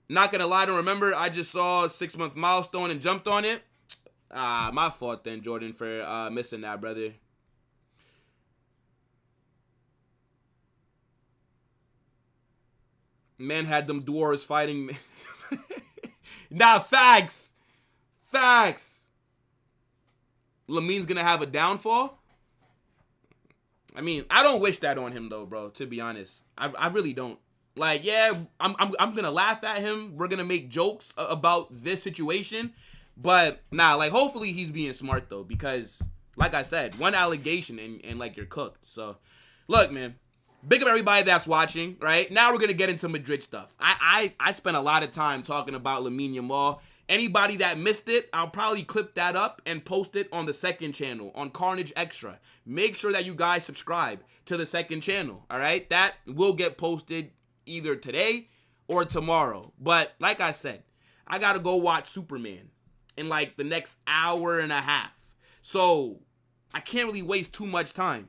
Not going to lie, don't remember. I just saw a 6-month milestone and jumped on it. My fault then, Jordan, for missing that, brother. Man had them dwarves fighting. Nah, facts. Facts. Lamine's going to have a downfall. I mean, I don't wish that on him, though, bro, to be honest. I really don't. Like, yeah, I'm going to laugh at him. We're going to make jokes about this situation. But, nah, like, hopefully he's being smart, though, because, like I said, one allegation and like, you're cooked. So, look, man, big up everybody that's watching, right? Now we're going to get into Madrid stuff. I spent a lot of time talking about Lamine Yamal. Anybody that missed it, I'll probably clip that up and post it on the second channel, on Carnage Extra. Make sure that you guys subscribe to the second channel, all right? That will get posted either today or tomorrow. But like I said, I got to go watch Superman in like the next hour and a half. So I can't really waste too much time.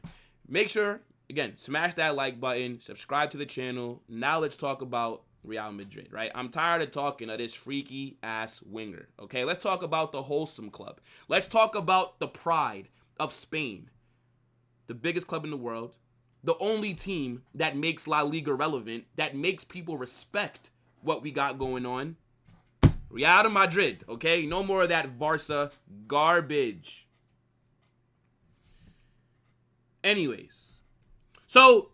Make sure, again, smash that like button, subscribe to the channel. Now let's talk about Real Madrid, right? I'm tired of talking of this freaky ass winger. Okay, let's talk about the wholesome club. Let's talk about the pride of Spain, the biggest club in the world, the only team that makes La Liga relevant, that makes people respect what we got going on. Real Madrid, okay? No more of that Barca garbage. Anyways, so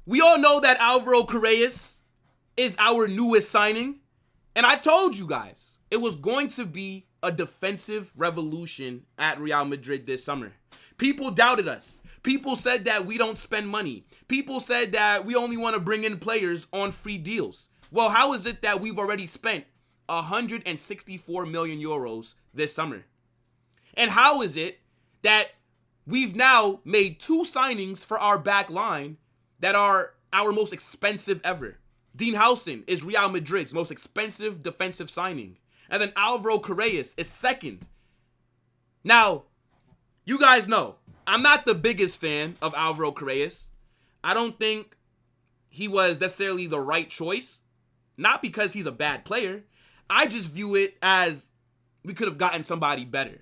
we all know that Álvaro Carreras is our newest signing. And I told you guys it was going to be a defensive revolution at Real Madrid this summer. People doubted us. People said that we don't spend money. People said that we only want to bring in players on free deals. Well, how is it that we've already spent 164 million euros this summer? And how is it that we've now made 2 signings for our back line that are our most expensive ever? Dean Howson is Real Madrid's most expensive defensive signing. And then Álvaro Carreras is second. Now, you guys know, I'm not the biggest fan of Álvaro Carreras. I don't think he was necessarily the right choice. Not because he's a bad player. I just view it as we could have gotten somebody better.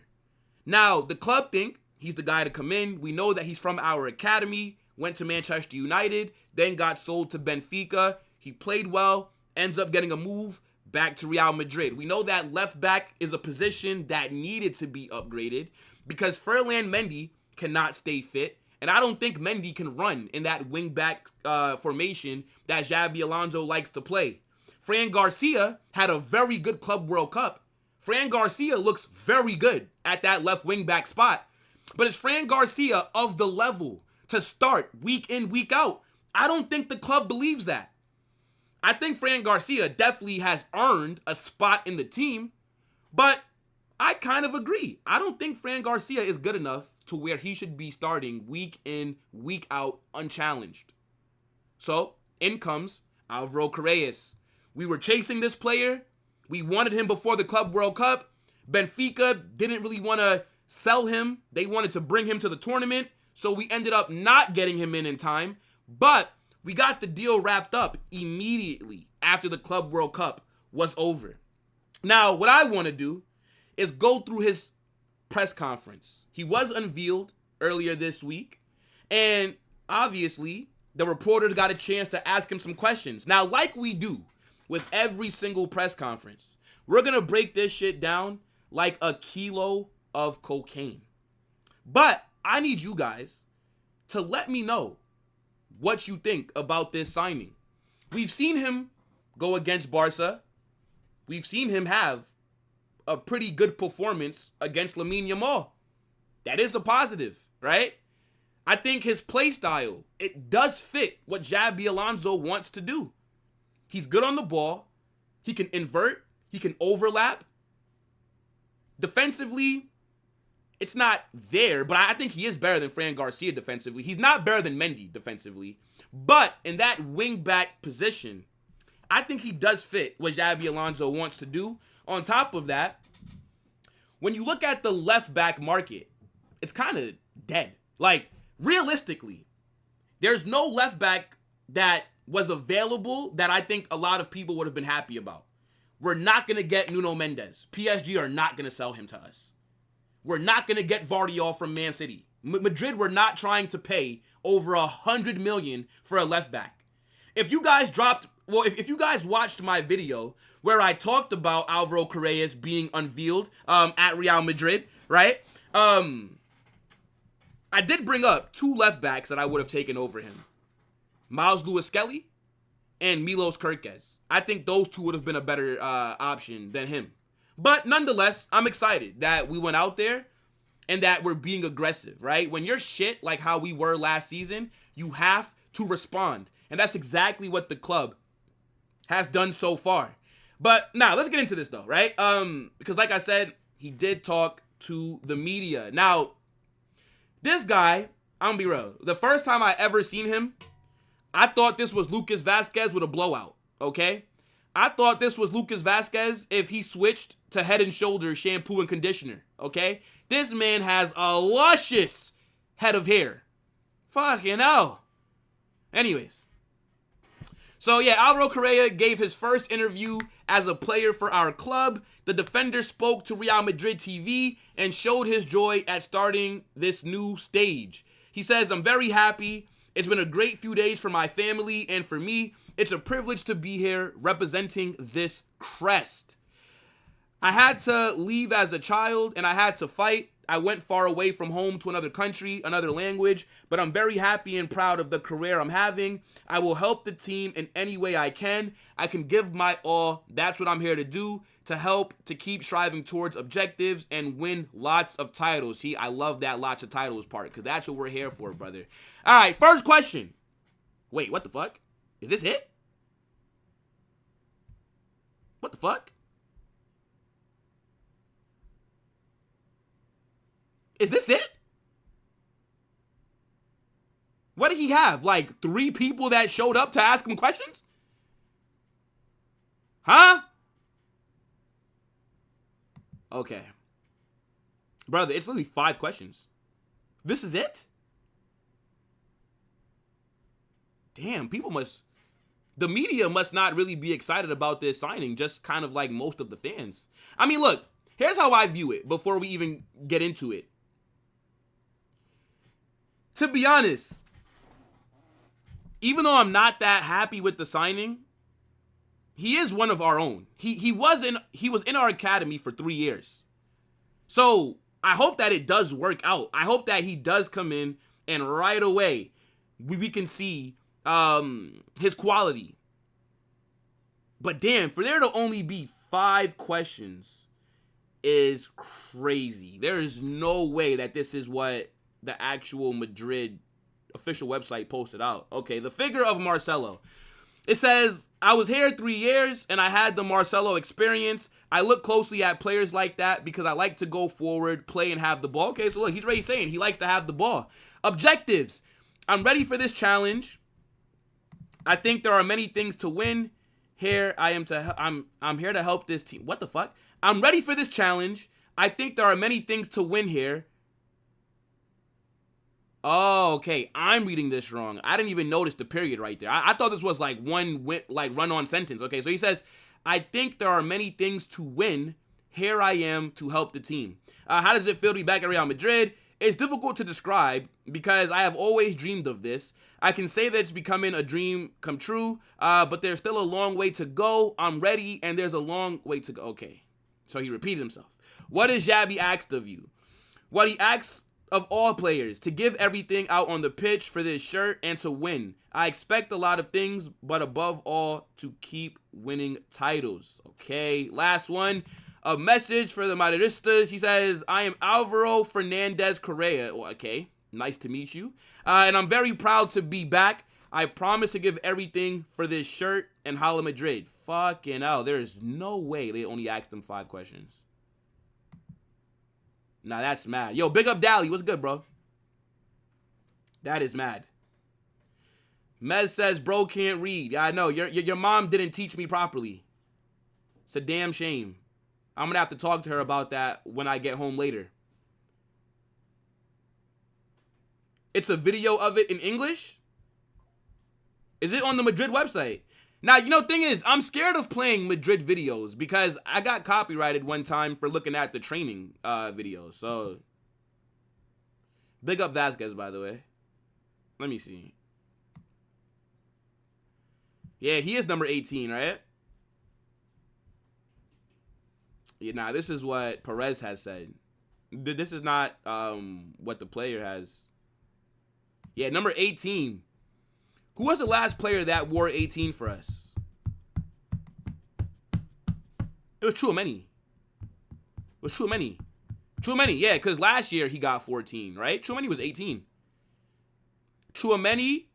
Now, the club think he's the guy to come in. We know that he's from our academy, went to Manchester United, then got sold to Benfica. He played well, ends up getting a move back to Real Madrid. We know that left back is a position that needed to be upgraded because Ferland Mendy cannot stay fit. And I don't think Mendy can run in that wing back formation that Xabi Alonso likes to play. Fran Garcia had a very good Club World Cup. Fran Garcia looks very good at that left wing back spot. But is Fran Garcia of the level to start week in, week out? I don't think the club believes that. I think Fran Garcia definitely has earned a spot in the team, but I kind of agree. I don't think Fran Garcia is good enough to where he should be starting week in, week out unchallenged. So, in comes Álvaro Carreras. We were chasing this player. We wanted him before the Club World Cup. Benfica didn't really want to sell him. They wanted to bring him to the tournament, so we ended up not getting him in time. But we got the deal wrapped up immediately after the Club World Cup was over. Now, what I want to do is go through his press conference. He was unveiled earlier this week, and obviously, the reporters got a chance to ask him some questions. Now, like we do with every single press conference, we're going to break this shit down like a kilo of cocaine. But I need you guys to let me know what you think about this signing. We've seen him go against Barca. We've seen him have a pretty good performance against Lamine Yamal. That is a positive, right? I think his play style, it does fit what Xabi Alonso wants to do. He's good on the ball. He can invert. He can overlap. Defensively, it's not there, but I think he is better than Fran Garcia defensively. He's not better than Mendy defensively. But in that wing-back position, I think he does fit what Xabi Alonso wants to do. On top of that, when you look at the left-back market, it's kind of dead. Like, realistically, there's no left-back that was available that I think a lot of people would have been happy about. We're not going to get Nuno Mendes. PSG are not going to sell him to us. We're not going to get Vardiol from Man City. Madrid were not trying to pay over $100 million for a left back. If you guys if you guys watched my video where I talked about Álvaro Carreras being unveiled at Real Madrid, right? I did bring up 2 left backs that I would have taken over him. Miles Lewis-Skelly and Milos Kerkez. I think those 2 would have been a better option than him. But nonetheless, I'm excited that we went out there and that we're being aggressive, right? When you're shit like how we were last season, you have to respond. And that's exactly what the club has done so far. But now let's get into this though, right? Because like I said, he did talk to the media. Now, this guy, I'm gonna be real. The first time I ever seen him, I thought this was Lucas Vazquez with a blowout, okay? I thought this was Lucas Vazquez if he switched to Head & Shoulders shampoo and conditioner, okay? This man has a luscious head of hair. Fucking hell. Anyways. So yeah, Álvaro Carreras gave his first interview as a player for our club. The defender spoke to Real Madrid TV and showed his joy at starting this new stage. He says, "I'm very happy. It's been a great few days for my family and for me. It's a privilege to be here representing this crest. I had to leave as a child and I had to fight. I went far away from home to another country, another language, but I'm very happy and proud of the career I'm having. I will help the team in any way I can. I can give my all. That's what I'm here to do, to help, to keep striving towards objectives and win lots of titles." See, I love that lots of titles part because that's what we're here for, brother. All right, first question. Wait, what the fuck? Is this it? What the fuck? Is this it? What did he have? Like 3 people that showed up to ask him questions? Huh? Okay. Brother, it's literally 5 questions. This is it? Damn, the media must not really be excited about this signing, just kind of like most of the fans. I mean, look, here's how I view it before we even get into it. To be honest, even though I'm not that happy with the signing, he is one of our own. He was in our academy for 3 years. So I hope that it does work out. I hope that he does come in and right away we can see his quality. But damn, for there to only be 5 questions is crazy. There is no way that this is what the actual Madrid official website posted out. Okay, the figure of Marcelo. It says, "I was here 3 years and I had the Marcelo experience. I look closely at players like that because I like to go forward, play, and have the ball." Okay, so look, he's already saying he likes to have the ball. Objectives. "I'm ready for this challenge. I think there are many things to win. Here I'm here to help this team." What the fuck? "I'm ready for this challenge. I think there are many things to win here." Oh, okay. I'm reading this wrong. I didn't even notice the period right there. I thought this was like one run-on sentence. Okay, so he says, "I think there are many things to win. Here I am to help the team." How does it feel to be back at Real Madrid? "It's difficult to describe because I have always dreamed of this. I can say that it's becoming a dream come true, but there's still a long way to go. I'm ready, and there's a long way to go." Okay, so he repeated himself. "What has Xabi asked of you?" "What he asks of all players, to give everything out on the pitch for this shirt and to win. I expect a lot of things, but above all, to keep winning titles." Okay, last one. A message for the Madridistas. He says, "I am Álvaro Fernandez Correa." Okay, nice to meet you. "And I'm very proud to be back. I promise to give everything for this shirt and Hala Madrid." Fucking hell, there's no way they only asked him 5 questions. Nah, that's mad. Yo, big up Dally. What's good, bro? That is mad. Mez says, "Bro can't read." Yeah, I know. Your mom didn't teach me properly. It's a damn shame. I'm going to have to talk to her about that when I get home later. It's a video of it in English? Is it on the Madrid website? Now, you know, thing is, I'm scared of playing Madrid videos because I got copyrighted one time for looking at the training videos. So, big up Vazquez, by the way. Let me see. Yeah, he is number 18, right? Yeah, nah, this is what Perez has said. This is not what the player has. Yeah, number 18. Who was the last player that wore 18 for us? It was Tchouaméni. Tchouaméni, yeah, because last year he got 14, right? Tchouaméni was 18. Tchouaméni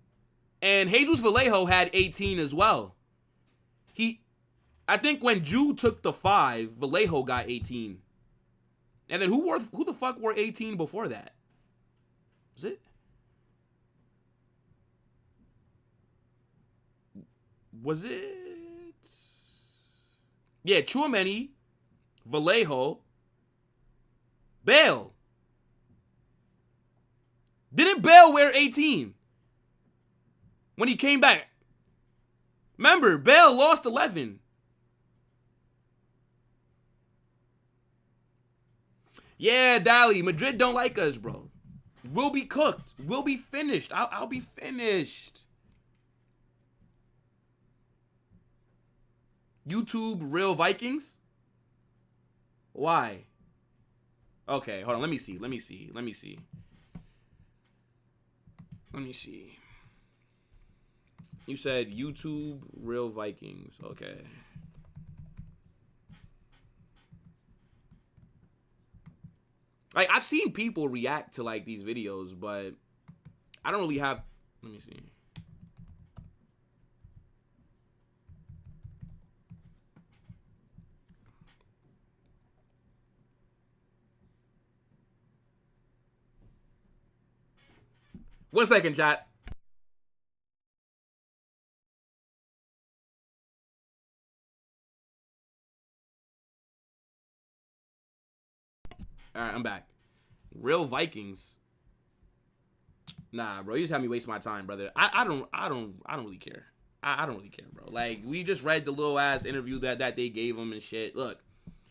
and Jesus Vallejo had 18 as well. I think when Jude took the 5, Vallejo got 18. And then who the fuck wore 18 before that? Was it? Was it? Yeah, Tchouaméni, Vallejo, Bale. Didn't Bale wear 18 when he came back? Remember, Bale lost 11. Yeah, Dally, Madrid don't like us, bro. We'll be cooked. We'll be finished. I'll be finished. YouTube Real Vikings? Why? Okay, hold on. Let me see. You said YouTube Real Vikings. Okay. Like, I've seen people react to, like, these videos, but I don't really have... Let me see. One second, chat. All right, I'm back. Real Vikings. Nah, bro, you just had me waste my time, brother. I don't really care. I don't really care, bro. Like, we just read the little ass interview that they gave him and shit. Look,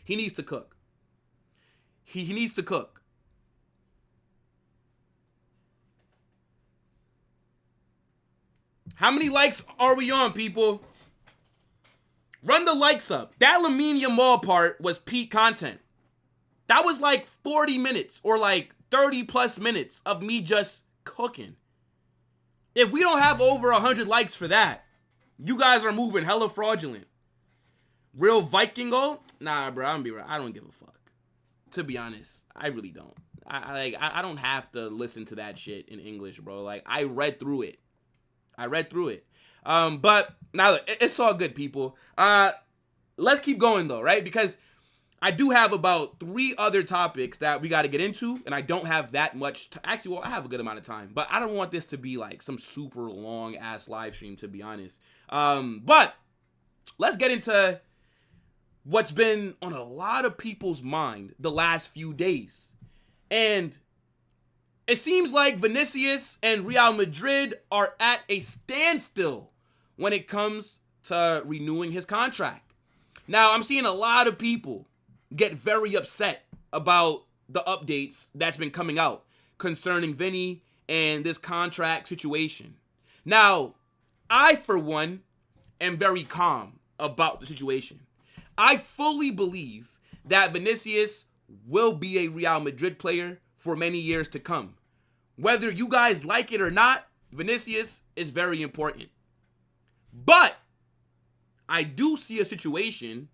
he needs to cook. He needs to cook. How many likes are we on, people? Run the likes up. That Lamine Yamal part was peak content. That was like 40 minutes or like 30 plus minutes of me just cooking. If we don't have over 100 likes for that, you guys are moving hella fraudulent. Real Vikingo? Nah, bro, I'm gonna be right. I don't give a fuck. To be honest, I really don't. I don't have to listen to that shit in English, bro. Like, I read through it. But now look, it's all good, people. Let's keep going though, right? Because I do have about 3 other topics that we got to get into, and I don't have that much. Actually, well, I have a good amount of time, but I don't want this to be like some super long ass live stream, to be honest. But let's get into what's been on a lot of people's mind the last few days. And it seems like Vinicius and Real Madrid are at a standstill when it comes to renewing his contract. Now, I'm seeing a lot of people get very upset about the updates that's been coming out concerning Vini and this contract situation. Now, I, for one, am very calm about the situation. I fully believe that Vinicius will be a Real Madrid player for many years to come. Whether you guys like it or not, Vinicius is very important. But I do see a situation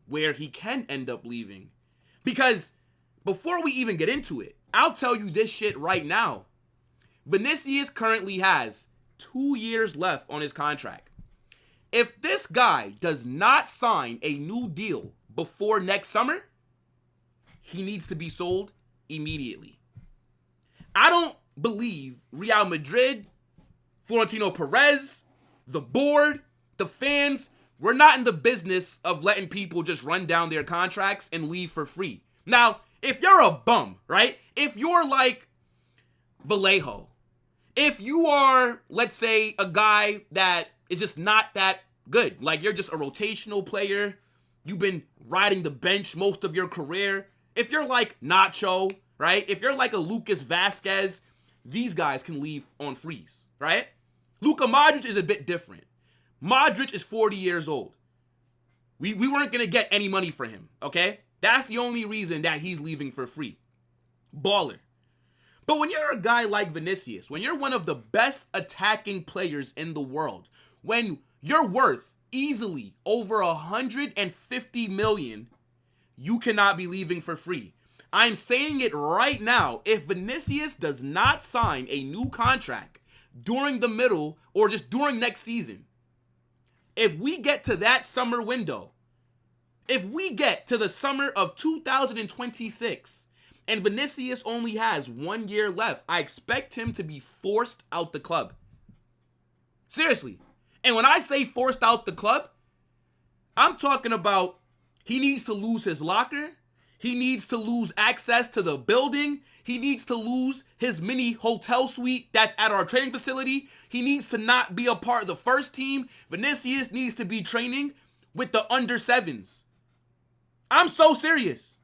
where he can end up leaving. Because before we even get into it, I'll tell you this shit right now. Vinicius currently has 2 years left on his contract. If this guy does not sign a new deal before next summer, he needs to be sold immediately. I don't believe Real Madrid, Florentino Perez, the board, the fans, we're not in the business of letting people just run down their contracts and leave for free. Now, if you're a bum, right? If you're like Vallejo, if you are, let's say, a guy that is just not that good, like you're just a rotational player, you've been riding the bench most of your career, if you're like Nacho, right? If you're like a Lucas Vasquez, these guys can leave on freeze, right? Luka Modric is a bit different. Modric is 40 years old. We weren't going to get any money for him, okay? That's the only reason that he's leaving for free. Baller. But when you're a guy like Vinicius, when you're one of the best attacking players in the world, when you're worth easily over 150 million, you cannot be leaving for free. I'm saying it right now. If Vinicius does not sign a new contract during the middle or just during next season, if we get to that summer window If we get to the summer of 2026 and Vinicius only has 1 year left, I expect him to be forced out the club. Seriously. And when I say forced out the club, I'm talking about he needs to lose his locker. He needs to lose access to the building. He needs to lose his mini hotel suite that's at our training facility. He needs to not be a part of the first team. Vinicius needs to be training with the under sevens. I'm so serious.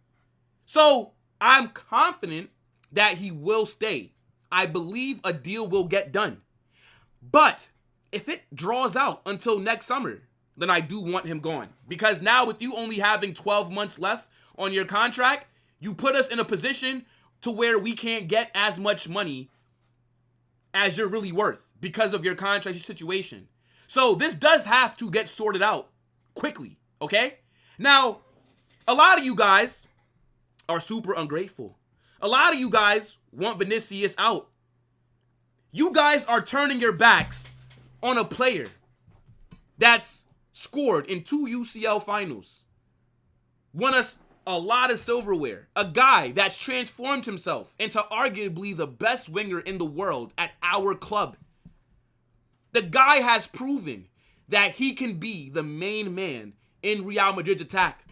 So I'm confident that he will stay. I believe a deal will get done. But if it draws out until next summer, then I do want him gone. Because now with you only having 12 months left on your contract, you put us in a position to where we can't get as much money as you're really worth because of your contract situation. So this does have to get sorted out quickly, okay? Now, a lot of you guys are super ungrateful. A lot of you guys want Vinicius out. You guys are turning your backs on a player that's scored in 2 UCL finals, won us a lot of silverware, a guy that's transformed himself into arguably the best winger in the world at our club. The guy has proven that he can be the main man in Real Madrid's attack.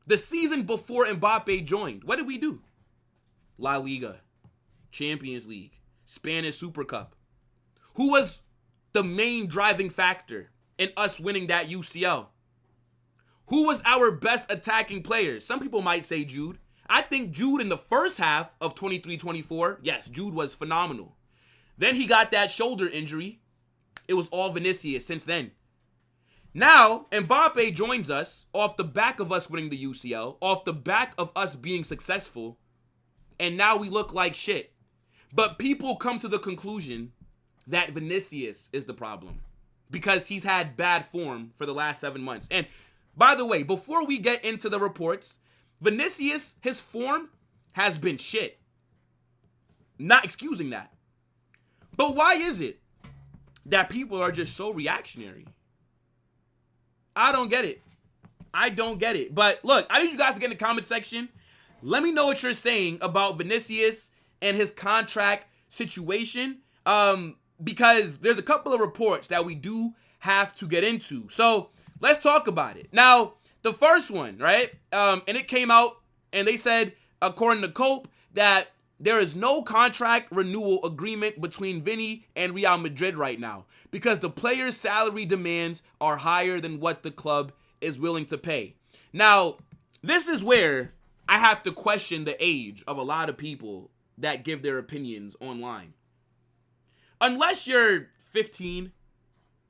The season before Mbappe joined, what did we do? La Liga, Champions League, Spanish Super Cup. Who was the main driving factor in us winning that UCL? Who was our best attacking player? Some people might say Jude. I think Jude in the first half of 23-24, yes, Jude was phenomenal. Then he got that shoulder injury. It was all Vinicius since then. Now, Mbappe joins us off the back of us winning the UCL, off the back of us being successful, and now we look like shit. But people come to the conclusion that Vinicius is the problem because he's had bad form for the last 7 months. And by the way, before we get into the reports, Vinicius, his form has been shit. Not excusing that. But why is it that people are just so reactionary? I don't get it. I don't get it. But look, I need you guys to get in the comment section. Let me know what you're saying about Vinicius and his contract situation. Because there's a couple of reports that we do have to get into. So let's talk about it. Now, the first one, right? And it came out and they said, according to Cope, that there is no contract renewal agreement between Vini and Real Madrid right now because the player's salary demands are higher than what the club is willing to pay. Now, this is where I have to question the age of a lot of people that give their opinions online. Unless you're 15,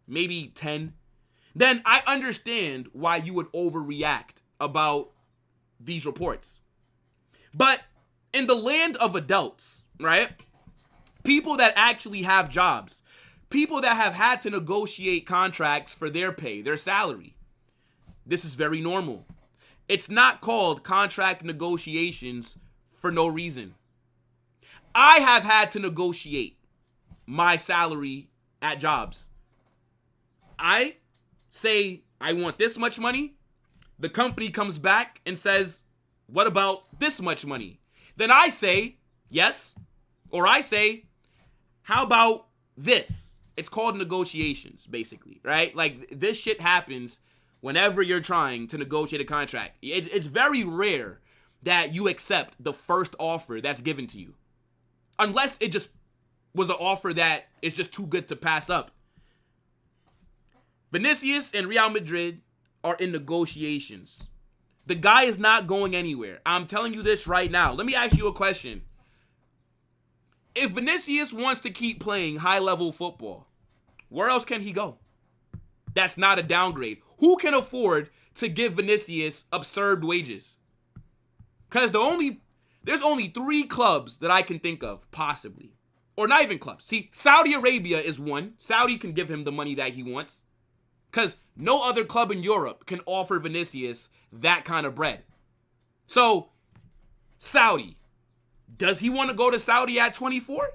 maybe 10, then I understand why you would overreact about these reports. But in the land of adults, right? People that actually have jobs, people that have had to negotiate contracts for their pay, their salary, this is very normal. It's not called contract negotiations for no reason. I have had to negotiate my salary at jobs. I say I want this much money. The company comes back and says, what about this much money? Then I say yes, or I say, how about this? It's called negotiations, basically, right? Like this shit happens whenever you're trying to negotiate a contract. It's very rare that you accept the first offer that's given to you. Unless it just was an offer that is just too good to pass up. Vinicius and Real Madrid are in negotiations. The guy is not going anywhere. I'm telling you this right now. Let me ask you a question. If Vinicius wants to keep playing high-level football, where else can he go? That's not a downgrade. Who can afford to give Vinicius absurd wages? Because there's only 3 clubs that I can think of, possibly. Or not even clubs. See, Saudi Arabia is one. Saudi can give him the money that he wants. Because no other club in Europe can offer Vinicius that kind of bread. So, Saudi. Does he want to go to Saudi at 24?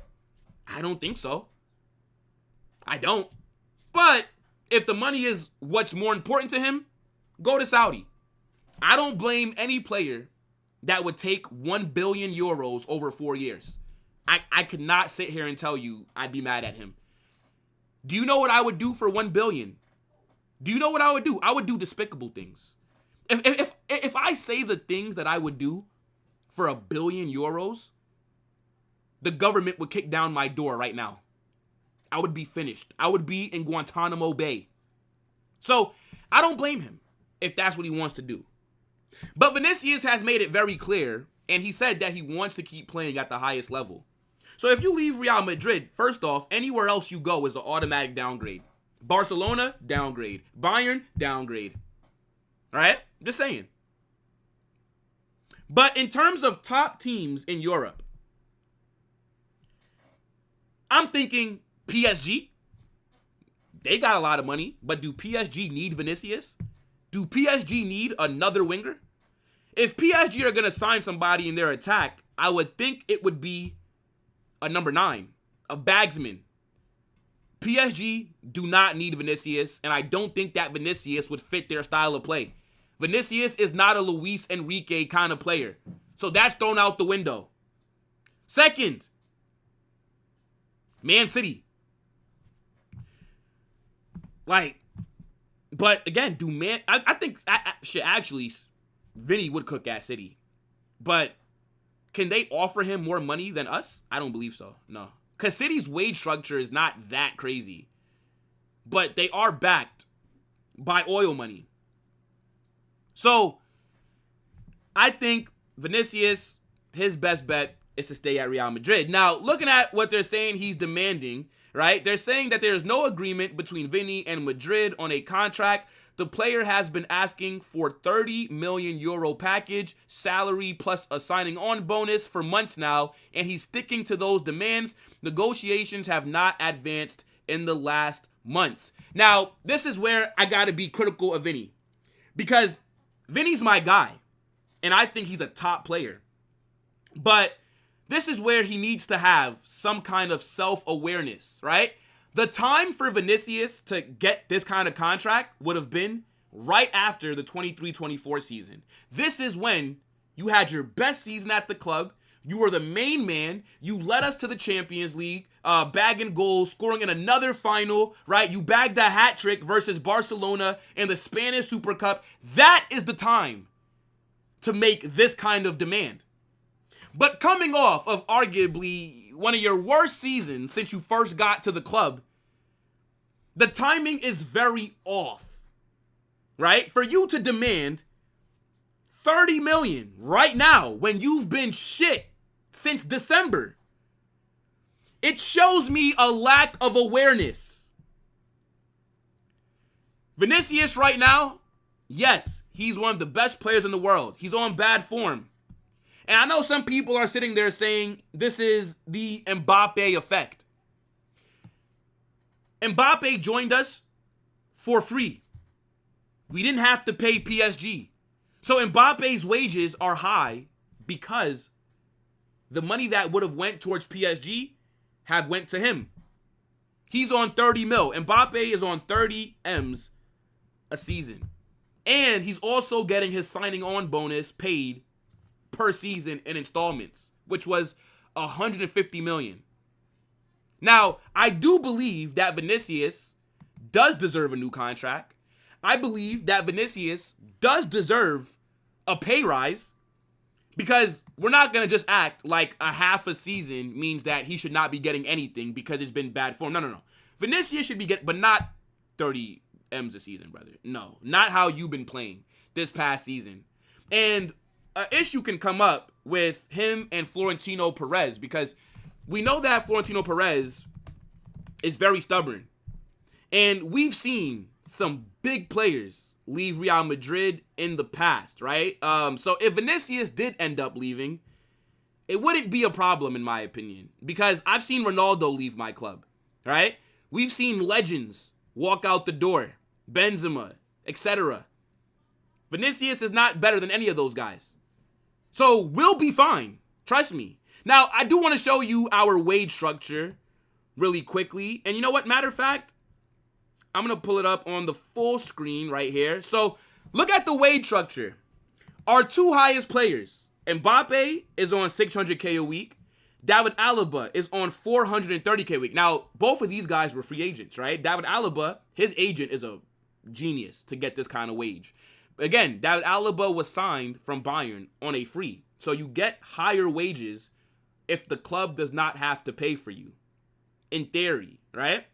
I don't think so. I don't. But if the money is what's more important to him, go to Saudi. I don't blame any player that would take 1 billion euros over 4 years. I could not sit here and tell you I'd be mad at him. Do you know what I would do for 1 billion? Do you know what I would do? I would do despicable things. If I say the things that I would do for 1 billion euros, the government would kick down my door right now. I would be finished. I would be in Guantanamo Bay. So I don't blame him if that's what he wants to do. But Vinicius has made it very clear, and he said that he wants to keep playing at the highest level. So if you leave Real Madrid, first off, anywhere else you go is an automatic downgrade. Barcelona, downgrade. Bayern, downgrade. All right? Just saying. But in terms of top teams in Europe, I'm thinking PSG. They got a lot of money, but do PSG need Vinicius? Do PSG need another winger? If PSG are going to sign somebody in their attack, I would think it would be a number 9, a bagsman. PSG do not need Vinicius, and I don't think that Vinicius would fit their style of play. Vinicius is not a Luis Enrique kind of player, so that's thrown out the window. Second, Man City. But again, I think actually Vini would cook at City. But can they offer him more money than us? I don't believe so. No. Because City's wage structure is not that crazy. But they are backed by oil money. So I think Vinicius, his best bet is to stay at Real Madrid. Now, looking at what they're saying he's demanding, right? They're saying that there's no agreement between Vini and Madrid on a contract. The player has been asking for 30 million euro package, salary plus a signing on bonus for months now, and he's sticking to those demands. Negotiations have not advanced in the last months. Now, this is where I got to be critical of Vini, because Vini's my guy, and I think he's a top player. But this is where he needs to have some kind of self-awareness, right? The time for Vinicius to get this kind of contract would have been right after the 23-24 season. This is when you had your best season at the club. You were the main man. You led us to the Champions League, bagging goals, scoring in another final, right? You bagged a hat trick versus Barcelona in the Spanish Super Cup. That is the time to make this kind of demand. But coming off of arguably one of your worst seasons since you first got to the club, the timing is very off, right? For you to demand 30 million right now when you've been shit since December, it shows me a lack of awareness. Vinicius right now, yes, he's one of the best players in the world. He's on bad form. And I know some people are sitting there saying this is the Mbappe effect. Mbappe joined us for free. We didn't have to pay PSG. So Mbappe's wages are high because the money that would have went towards PSG had went to him. He's on 30 mil. Mbappe is on 30 M's a season. And he's also getting his signing on bonus paid per season in installments, which was 150 million. Now, I do believe that Vinicius does deserve a new contract. I believe that Vinicius does deserve a pay rise, because we're not going to just act like a half a season means that he should not be getting anything because it's been bad form. No. Vinicius should be getting, but not 30 M's a season, brother. No, not how you've been playing this past season. And an issue can come up with him and Florentino Perez, because we know that Florentino Perez is very stubborn. And we've seen some big players leave Real Madrid in the past, right? So if Vinicius did end up leaving, it wouldn't be a problem in my opinion, because I've seen Ronaldo leave my club, right? We've seen legends walk out the door, Benzema, etc. Vinicius is not better than any of those guys. So we'll be fine. Trust me. Now, I do want to show you our wage structure really quickly. And you know what? Matter of fact, I'm going to pull it up on the full screen right here. So look at the wage structure. Our two highest players, Mbappe is on 600K a week. David Alaba is on 430K a week. Now, both of these guys were free agents, right? David Alaba, his agent is a genius to get this kind of wage. Again, David Alaba was signed from Bayern on a free. So you get higher wages if the club does not have to pay for you. In theory, right?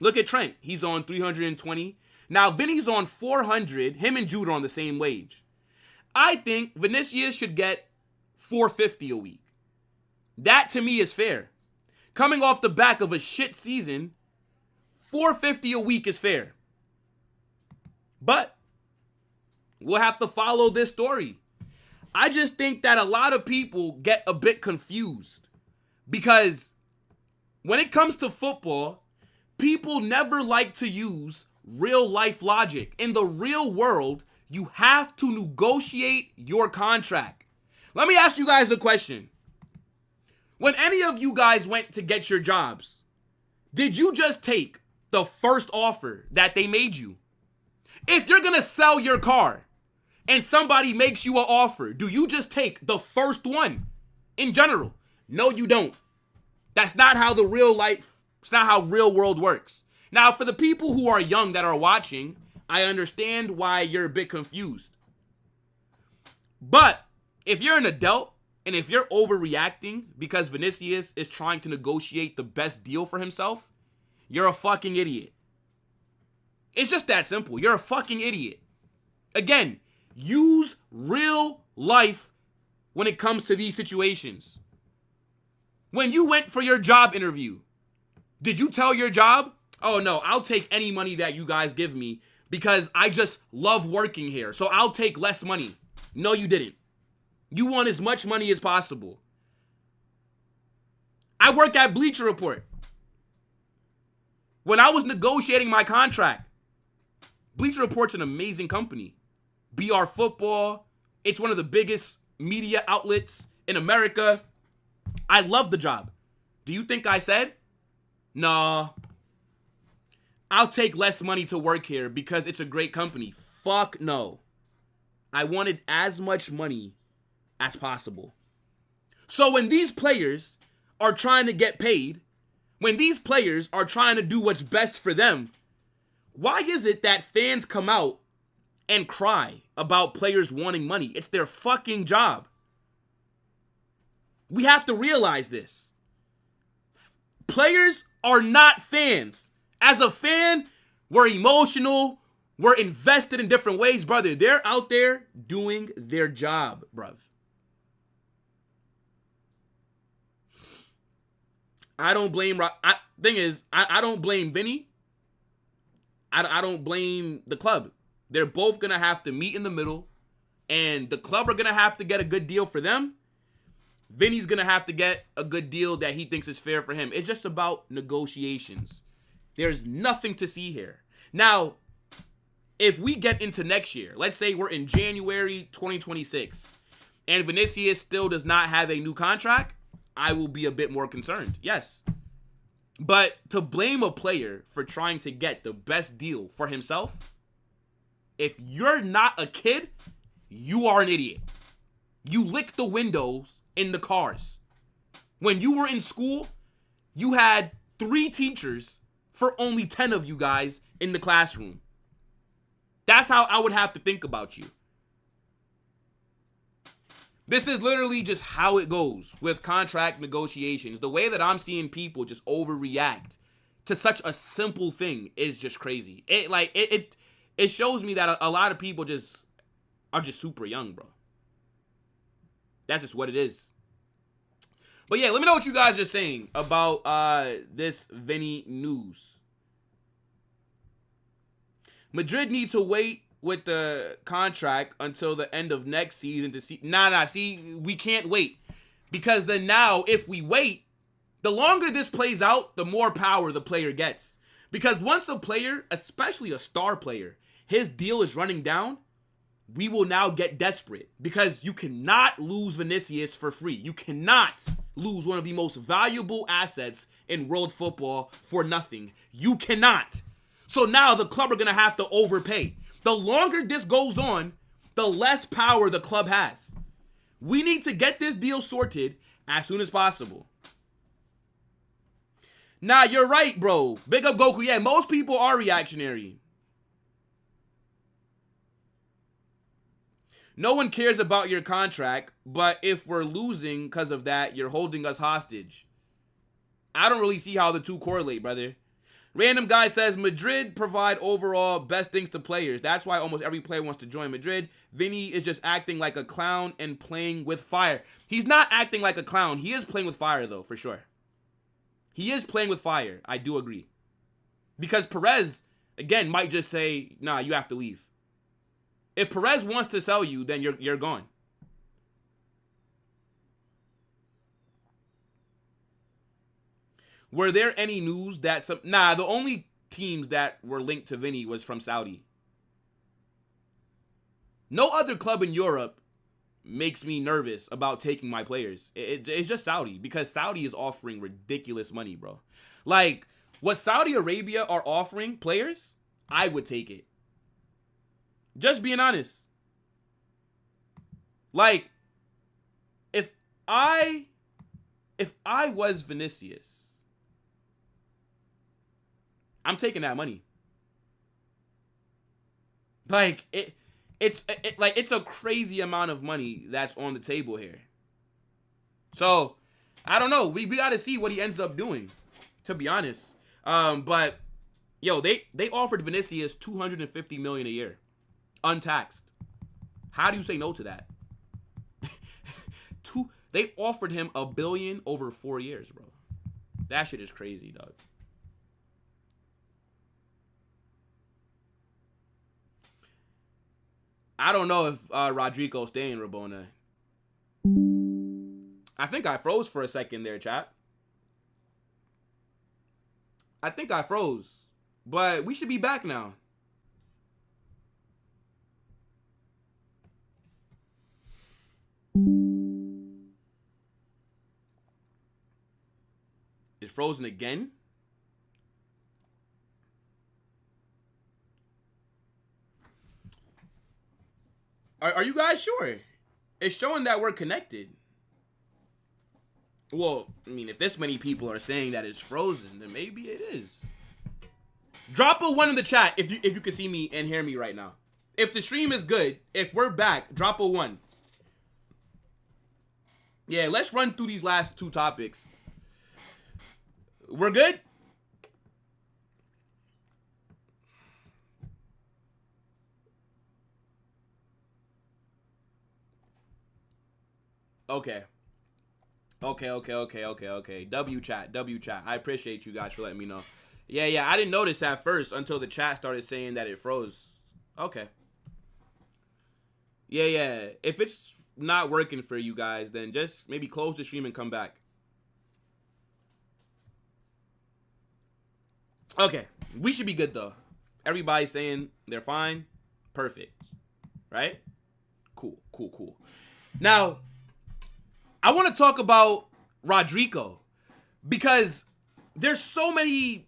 Look at Trent. He's on 320. Now, Vinny's on 400. Him and Jude are on the same wage. I think Vinicius should get 450 a week. That, to me, is fair. Coming off the back of a shit season, 450 a week is fair. But we'll have to follow this story. I just think that a lot of people get a bit confused because when it comes to football, people never like to use real life logic. In the real world, you have to negotiate your contract. Let me ask you guys a question. When any of you guys went to get your jobs, did you just take the first offer that they made you? If you're going to sell your car and somebody makes you an offer, do you just take the first one in general? No, you don't. That's not how it's not how real world works. Now, for the people who are young that are watching, I understand why you're a bit confused. But if you're an adult and if you're overreacting because Vinicius is trying to negotiate the best deal for himself, you're a fucking idiot. It's just that simple. You're a fucking idiot. Again, use real life when it comes to these situations. When you went for your job interview, did you tell your job, oh no, I'll take any money that you guys give me because I just love working here, so I'll take less money? No, you didn't. You want as much money as possible. I work at Bleacher Report. When I was negotiating my contract, Bleacher Report's an amazing company. BR Football, it's one of the biggest media outlets in America. I love the job. Do you think I said, nah, I'll take less money to work here because it's a great company? Fuck no. I wanted as much money as possible. So when these players are trying to get paid, when these players are trying to do what's best for them, why is it that fans come out and cry about players wanting money? It's their fucking job. We have to realize this. Players are not fans. As a fan, we're emotional. We're invested in different ways, brother. They're out there doing their job, bruv. I don't blame... Thing is, I don't blame Vinny. I don't blame the club. They're both going to have to meet in the middle. And the club are going to have to get a good deal for them. Vinny's going to have to get a good deal that he thinks is fair for him. It's just about negotiations. There's nothing to see here. Now, if we get into next year, let's say we're in January 2026, and Vinicius still does not have a new contract, I will be a bit more concerned. Yes. But to blame a player for trying to get the best deal for himself, if you're not a kid, you are an idiot. You lick the windows in the cars. When you were in school, you had 3 teachers for only 10 of you guys in the classroom. That's how I would have to think about you. This is literally just how it goes with contract negotiations. The way that I'm seeing people just overreact to such a simple thing is just crazy. It shows me that a lot of people just are just super young, bro. That's just what it is. But yeah, let me know what you guys are saying about this Vinny news. Madrid need to wait with the contract until the end of next season to see. See, we can't wait. Because then now, if we wait, the longer this plays out, the more power the player gets. Because once a player, especially a star player, his deal is running down, we will now get desperate. Because you cannot lose Vinicius for free. You cannot lose one of the most valuable assets in world football for nothing. You cannot. So now the club are going to have to overpay. The longer this goes on, the less power the club has. We need to get this deal sorted as soon as possible. Nah, you're right, bro. Big up Goku. Yeah, most people are reactionary. No one cares about your contract, but if we're losing because of that, you're holding us hostage. I don't really see how the two correlate, brother. Random guy says, Madrid provide overall best things to players. That's why almost every player wants to join Madrid. Vini is just acting like a clown and playing with fire. He's not acting like a clown. He is playing with fire, though, for sure. He is playing with fire. I do agree. Because Perez, again, might just say, nah, you have to leave. If Perez wants to sell you, then you're gone. Were there any news that some... Nah, the only teams that were linked to Vini was from Saudi. No other club in Europe makes me nervous about taking my players. It's just Saudi, because Saudi is offering ridiculous money, bro. Like, what Saudi Arabia are offering players, I would take it. Just being honest. Like, if I was Vinicius, I'm taking that money. Like, it's a crazy amount of money that's on the table here. So, I don't know. We got to see what he ends up doing, to be honest. But, yo, they offered Vinicius $250 million a year. Untaxed. How do you say no to that? They offered him $1 billion over 4 years, bro. That shit is crazy, dog. I don't know if Rodrygo's staying, Rabona. I think I froze for a second there, chat. I think I froze. But we should be back now. It's frozen again? Are you guys sure? It's showing that we're connected. Well, I mean, if this many people are saying that it's frozen, then maybe it is. Drop a 1 in the chat if you can see me and hear me right now. If the stream is good, if we're back, drop a 1. Yeah, let's run through these last 2 topics. We're good? Okay. W chat. I appreciate you guys for letting me know. Yeah, I didn't notice at first until the chat started saying that it froze. Okay. Yeah. If it's not working for you guys, then just maybe close the stream and come back. Okay. We should be good, though. Everybody's saying they're fine. Perfect. Right? Cool. Now, I want to talk about Rodrygo because there's so many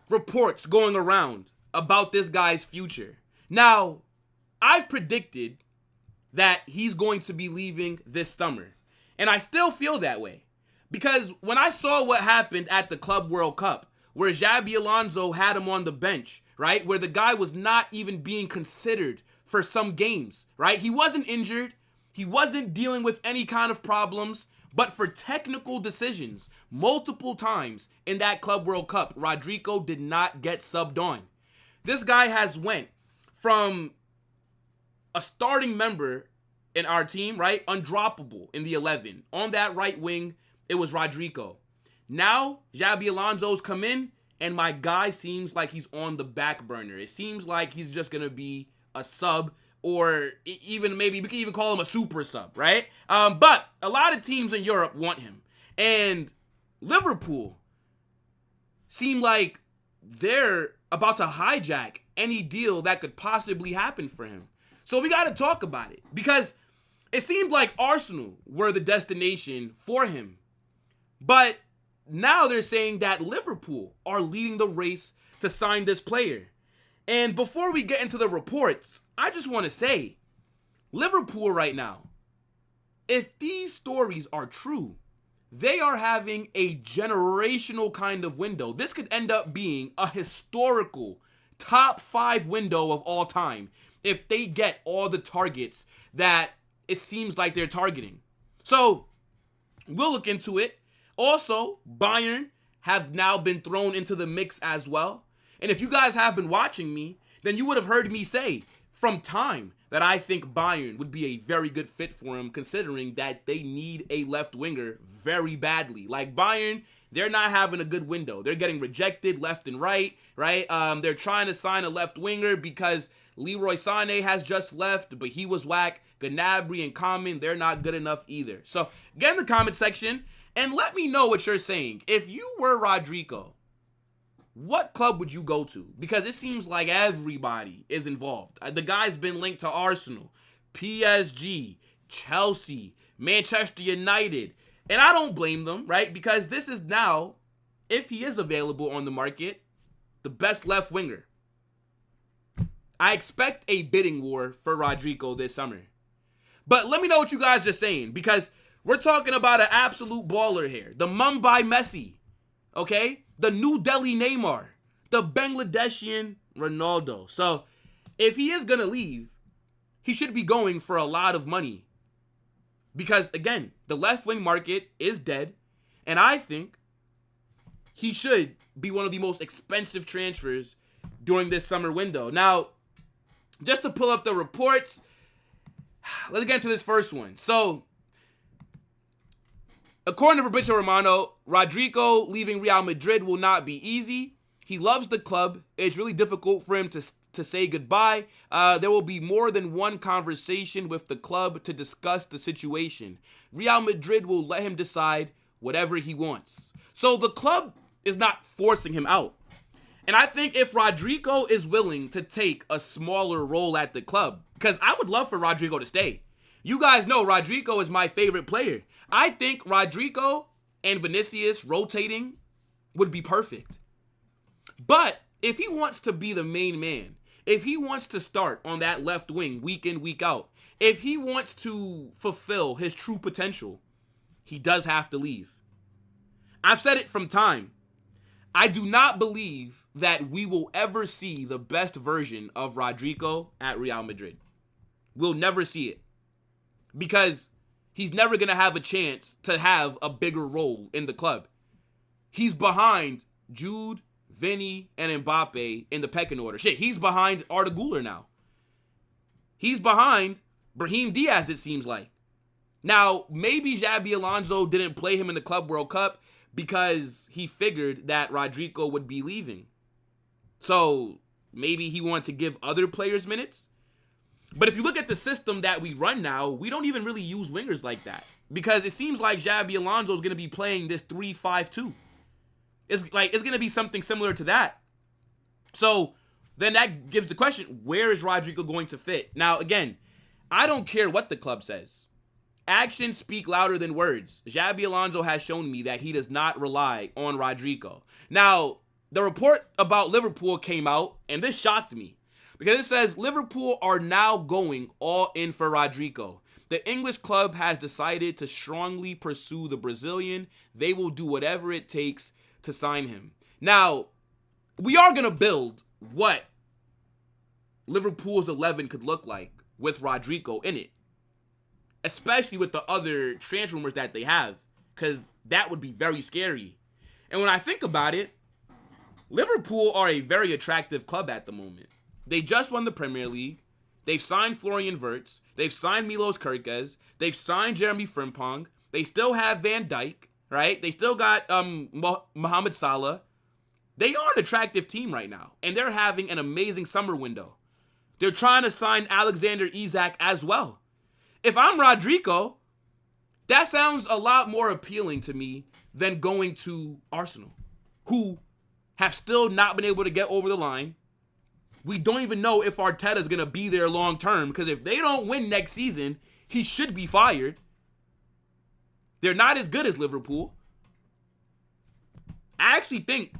reports going around about this guy's future. Now, I've predicted that he's going to be leaving this summer, and I still feel that way because when I saw what happened at the Club World Cup, where Xabi Alonso had him on the bench, right, where the guy was not even being considered for some games, right? He wasn't injured. He wasn't dealing with any kind of problems, but for technical decisions, multiple times in that Club World Cup, Rodrygo did not get subbed on. This guy has went from a starting member in our team, right? Undroppable in the 11. On that right wing, it was Rodrygo. Now, Xabi Alonso's come in, and my guy seems like he's on the back burner. It seems like he's just going to be a sub, or even maybe we can even call him a super sub, right? But a lot of teams in Europe want him. And Liverpool seem like they're about to hijack any deal that could possibly happen for him. So we got to talk about it because it seemed like Arsenal were the destination for him. But now they're saying that Liverpool are leading the race to sign this player. And before we get into the reports, I just want to say, Liverpool right now, if these stories are true, they are having a generational kind of window. This could end up being a historical top 5 window of all time if they get all the targets that it seems like they're targeting. So we'll look into it. Also, Bayern have now been thrown into the mix as well. And if you guys have been watching me, then you would have heard me say from time that I think Bayern would be a very good fit for him, considering that they need a left winger very badly. Like Bayern, they're not having a good window. They're getting rejected left and right? They're trying to sign a left winger because Leroy Sané has just left, but he was whack. Gnabry and Coman, they're not good enough either. So get in the comment section and let me know what you're saying. If you were Rodrygo, what club would you go to? Because it seems like everybody is involved. The guy's been linked to Arsenal, PSG, Chelsea, Manchester United. And I don't blame them, right? Because this is now, if he is available on the market, the best left winger. I expect a bidding war for Rodrygo this summer. But let me know what you guys are saying, because we're talking about an absolute baller here. The Mumbai Messi, okay? The New Delhi Neymar, the Bangladeshian Ronaldo. So if he is going to leave, he should be going for a lot of money. Because, again, the left wing market is dead. And I think he should be one of the most expensive transfers during this summer window. Now, just to pull up the reports, let's get into this first one. So, according to Fabrizio Romano, Rodrygo leaving Real Madrid will not be easy. He loves the club. It's really difficult for him to say goodbye. There will be more than one conversation with the club to discuss the situation. Real Madrid will let him decide whatever he wants. So the club is not forcing him out. And I think if Rodrygo is willing to take a smaller role at the club, because I would love for Rodrygo to stay. You guys know Rodrygo is my favorite player. I think Rodrygo and Vinicius rotating would be perfect. But if he wants to be the main man, if he wants to start on that left wing week in, week out, if he wants to fulfill his true potential, he does have to leave. I've said it from time. I do not believe that we will ever see the best version of Rodrygo at Real Madrid. We'll never see it. Because he's never going to have a chance to have a bigger role in the club. He's behind Jude, Vini, and Mbappe in the pecking order. Shit, he's behind Arda Güler now. He's behind Brahim Diaz, it seems like. Now, maybe Xabi Alonso didn't play him in the Club World Cup because he figured that Rodrygo would be leaving. So, maybe he wanted to give other players minutes. But if you look at the system that we run now, we don't even really use wingers like that. Because it seems like Xabi Alonso is going to be playing this 3-5-2. It's going to be something similar to that. So then that gives the question, where is Rodrygo going to fit? Now, again, I don't care what the club says. Actions speak louder than words. Xabi Alonso has shown me that he does not rely on Rodrygo. Now, the report about Liverpool came out, and this shocked me. Because it says Liverpool are now going all in for Rodrygo. The English club has decided to strongly pursue the Brazilian. They will do whatever it takes to sign him. Now, we are going to build what Liverpool's 11 could look like with Rodrygo in it. Especially with the other transfer rumors that they have. Because that would be very scary. And when I think about it, Liverpool are a very attractive club at the moment. They just won the Premier League. They've signed Florian Wirtz. They've signed Milos Kerkez. They've signed Jeremy Frimpong. They still have Van Dijk, right? They still got Mohamed Salah. They are an attractive team right now, and they're having an amazing summer window. They're trying to sign Alexander Isak as well. If I'm Rodrygo, that sounds a lot more appealing to me than going to Arsenal, who have still not been able to get over the line. We don't even know if Arteta is going to be there long term, because if they don't win next season, he should be fired. They're not as good as Liverpool. I actually think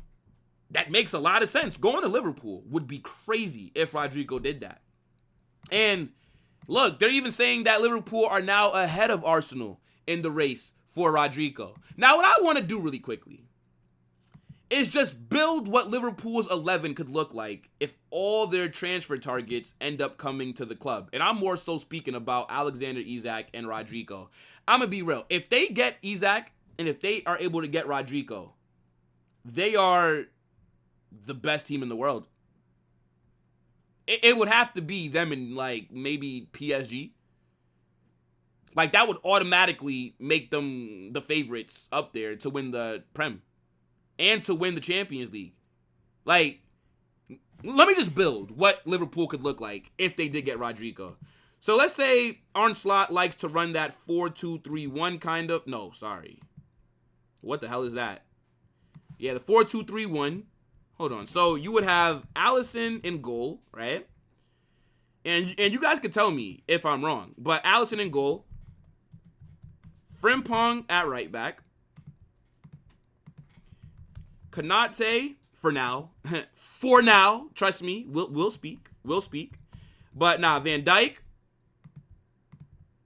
that makes a lot of sense. Going to Liverpool would be crazy if Rodrygo did that. And Look, they're even saying that Liverpool are now ahead of Arsenal in the race for Rodrygo. Now, what I want to do really quickly is just build what Liverpool's 11 could look like if all their transfer targets end up coming to the club. And I'm more so speaking about Alexander Isak and Rodrygo. I'm going to be real. If they get Isak and if they are able to get Rodrygo, they are the best team in the world. It would have to be them and, like, maybe PSG. Like, that would automatically make them the favorites up there to win the Prem and to win the Champions League. Like, let me just build what Liverpool could look like if they did get Rodrygo. So let's say Arne Slot likes to run that 4-2-3-1 kind of. No, sorry. What the hell is that? Yeah, the 4-2-3-1. Hold on. So you would have Alisson in goal, right? And you guys can tell me if I'm wrong. But Alisson in goal. Frimpong at right back. Konate for now. For now. Trust me. We'll speak. We'll speak. But nah, Van Dijk.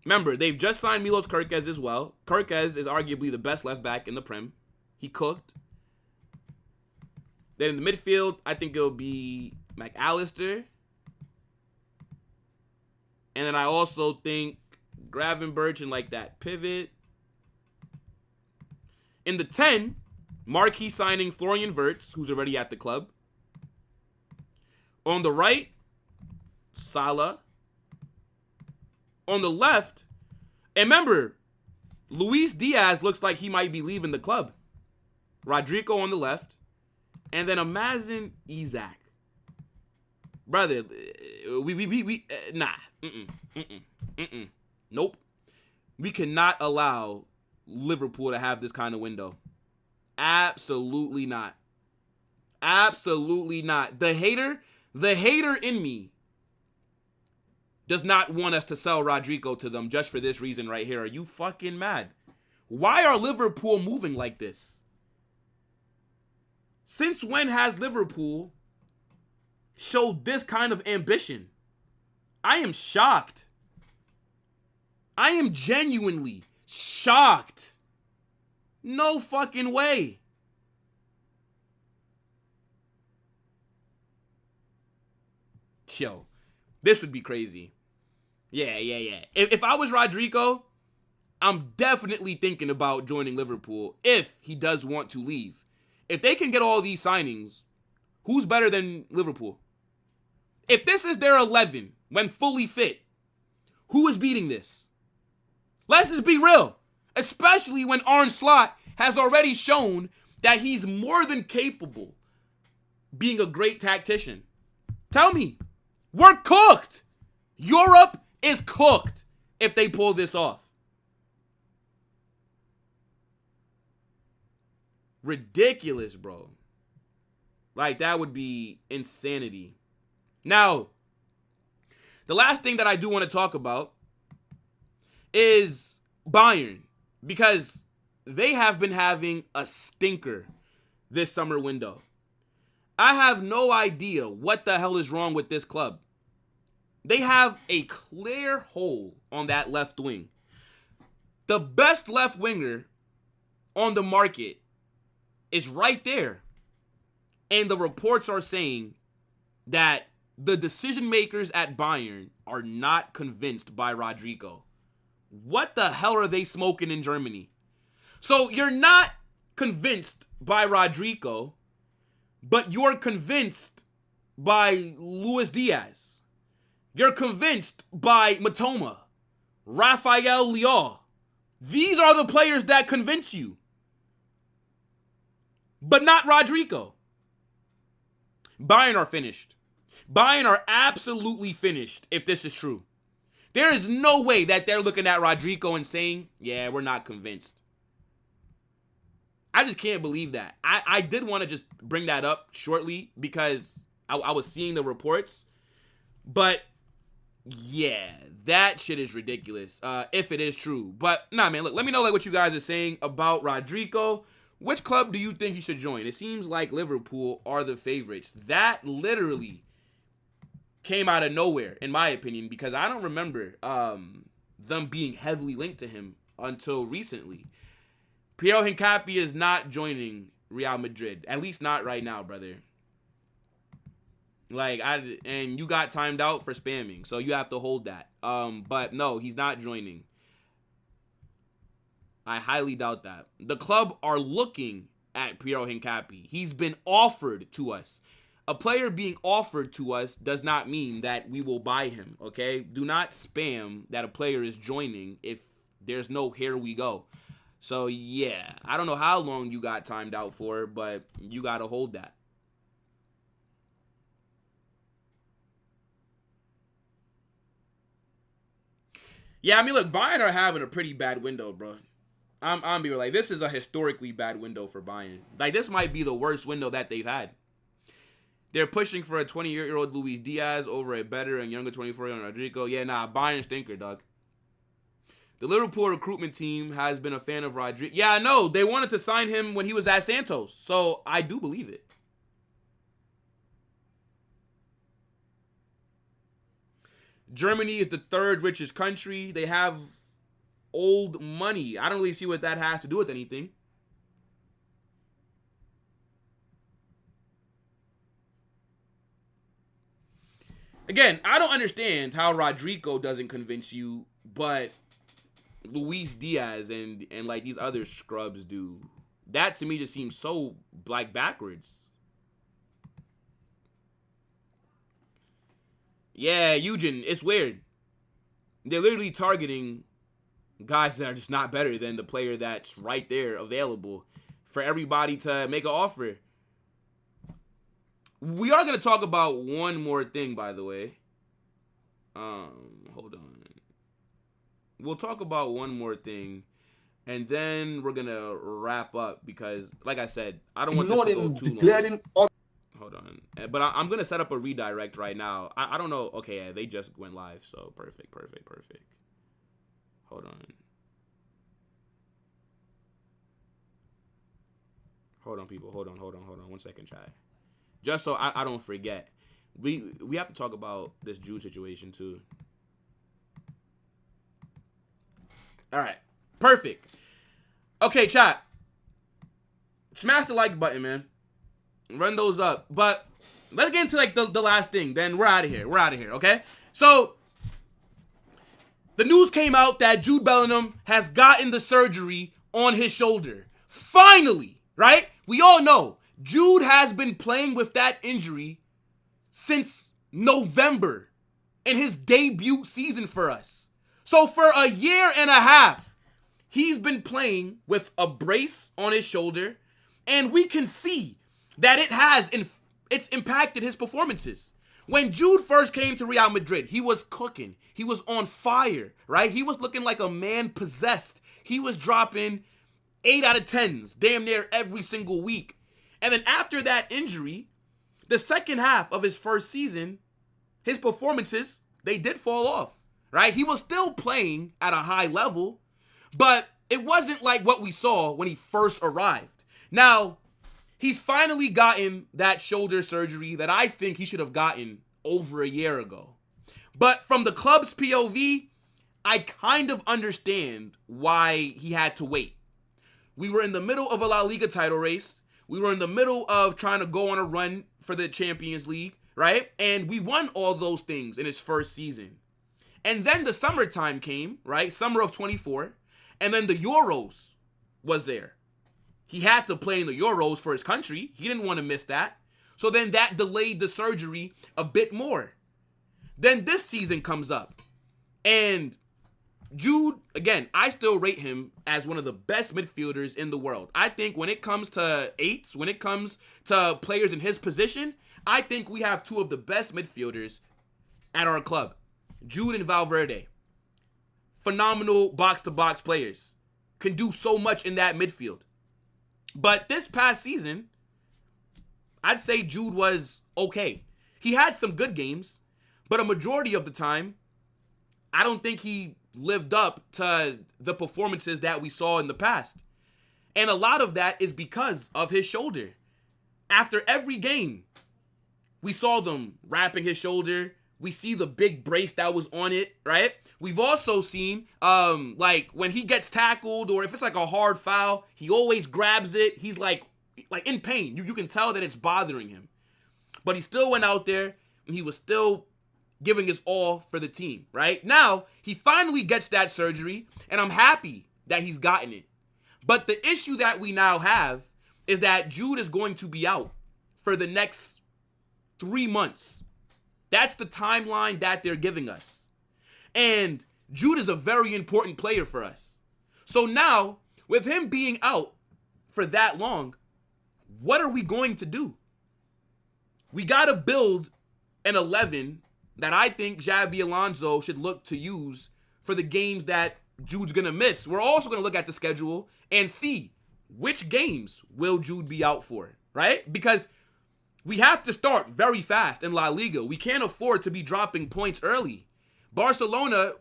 Remember, they've just signed Milos Kerkez as well. Kerkez is arguably the best left back in the Prem. He cooked. Then in the midfield, I think it'll be McAllister. And then I also think Gravenberch and like that pivot. In the 10, marquee signing Florian Wirtz, who's already at the club. On the right, Salah. On the left, and remember, Luis Diaz looks like he might be leaving the club. Rodrygo on the left. And then imagine Isak. Brother, nah. Nope. We cannot allow Liverpool to have this kind of window. Absolutely not. Absolutely not. The hater in me does not want us to sell Rodrygo to them just for this reason right here. Are you fucking mad? Why are Liverpool moving like this? Since when has Liverpool showed this kind of ambition? I am shocked. I am genuinely shocked. No fucking way. Yo, this would be crazy. Yeah. If I was Rodrygo, I'm definitely thinking about joining Liverpool if he does want to leave. If they can get all these signings, who's better than Liverpool? If this is their 11 when fully fit, who is beating this? Let's just be real. Especially when Arne Slot has already shown that he's more than capable being a great tactician. Tell me, we're cooked. Europe is cooked if they pull this off. Ridiculous, bro. Like, that would be insanity. Now, the last thing that I do want to talk about is Bayern, because they have been having a stinker this summer window. I have no idea what the hell is wrong with this club. They have a clear hole on that left wing. The best left winger on the market is right there. And the reports are saying that the decision makers at Bayern are not convinced by Rodrygo. What the hell are they smoking in Germany? So you're not convinced by Rodrygo, but you're convinced by Luis Diaz. You're convinced by Matoma, Rafael Leao. These are the players that convince you. But not Rodrygo. Bayern are finished. Bayern are absolutely finished if this is true. There is no way that they're looking at Rodrygo and saying, yeah, we're not convinced. I just can't believe that. I did want to just bring that up shortly because I was seeing the reports. But yeah, that shit is ridiculous if it is true. But nah, man, look, let me know what you guys are saying about Rodrygo. Which club do you think he should join? It seems like Liverpool are the favorites. That literally came out of nowhere, in my opinion, because I don't remember them being heavily linked to him until recently. Piero Hincapié is not joining Real Madrid, at least not right now, brother. And you got timed out for spamming, so you have to hold that. But no, he's not joining. I highly doubt that. The club are looking at Piero Hincapié. He's been offered to us. A player being offered to us does not mean that we will buy him, okay? Do not spam that a player is joining if there's no here we go. So, yeah, I don't know how long you got timed out for, but you got to hold that. Yeah, I mean, look, Bayern are having a pretty bad window, bro. I'm being like, this is a historically bad window for Bayern. Like, this might be the worst window that they've had. They're pushing for a 20-year-old Luis Diaz over a better and younger 24-year-old Rodrygo. Yeah, nah, Bayern stinker, dog. The Liverpool recruitment team has been a fan of Rodrygo. Yeah, I know. They wanted to sign him when he was at Santos, so I do believe it. Germany is the third richest country. They have old money. I don't really see what that has to do with anything. Again, I don't understand how Rodrygo doesn't convince you, but Luis Diaz and like these other scrubs do. That to me just seems so like backwards. Yeah, Eugen, it's weird. They're literally targeting guys that are just not better than the player that's right there available for everybody to make an offer. We are going to talk about one more thing, by the way. Hold on. We'll talk about one more thing, and then we're going to wrap up because, like I said, I don't want this to go too long. Hold on. But I'm going to set up a redirect right now. I don't know. Okay, yeah, they just went live, so perfect. Hold on. Hold on, people. Hold on. 1 second, chat. Just so I don't forget. We have to talk about this Jude situation, too. All right. Perfect. Okay, chat. Smash the like button, man. Run those up. But let's get into, like, the last thing. Then we're out of here. Okay? So, the news came out that Jude Bellingham has gotten the surgery on his shoulder. Finally, right? We all know Jude has been playing with that injury since November in his debut season for us. So for a year and a half, he's been playing with a brace on his shoulder, and we can see that it's impacted his performances. When Jude first came to Real Madrid, he was cooking. He was on fire, right? He was looking like a man possessed. He was dropping 8 out of 10s damn near every single week. And then after that injury, the second half of his first season, his performances, they did fall off, right? He was still playing at a high level, but it wasn't like what we saw when he first arrived. Now, he's finally gotten that shoulder surgery that I think he should have gotten over a year ago. But from the club's POV, I kind of understand why he had to wait. We were in the middle of a La Liga title race. We were in the middle of trying to go on a run for the Champions League, right? And we won all those things in his first season. And then the summertime came, right? Summer of 24. And then the Euros was there. He had to play in the Euros for his country. He didn't want to miss that. So then that delayed the surgery a bit more. Then this season comes up. And Jude, again, I still rate him as one of the best midfielders in the world. I think when it comes to eights, when it comes to players in his position, I think we have two of the best midfielders at our club. Jude and Valverde. Phenomenal box-to-box players. Can do so much in that midfield. But this past season, I'd say Jude was okay. He had some good games, but a majority of the time, I don't think he lived up to the performances that we saw in the past. And a lot of that is because of his shoulder. After every game, we saw them wrapping his shoulder, We see the big brace that was on it, right? We've also seen, like, when he gets tackled or if it's like a hard foul, he always grabs it. He's like in pain. You can tell that it's bothering him. But he still went out there and he was still giving his all for the team, right? Now, he finally gets that surgery, and I'm happy that he's gotten it. But the issue that we now have is that Jude is going to be out for the next 3 months. That's the timeline that they're giving us. And Jude is a very important player for us. So now, with him being out for that long, what are we going to do? We got to build an 11 that I think Xabi Alonso should look to use for the games that Jude's going to miss. We're also going to look at the schedule and see which games will Jude be out for, right? Because we have to start very fast in La Liga. We can't afford to be dropping points early. Barcelona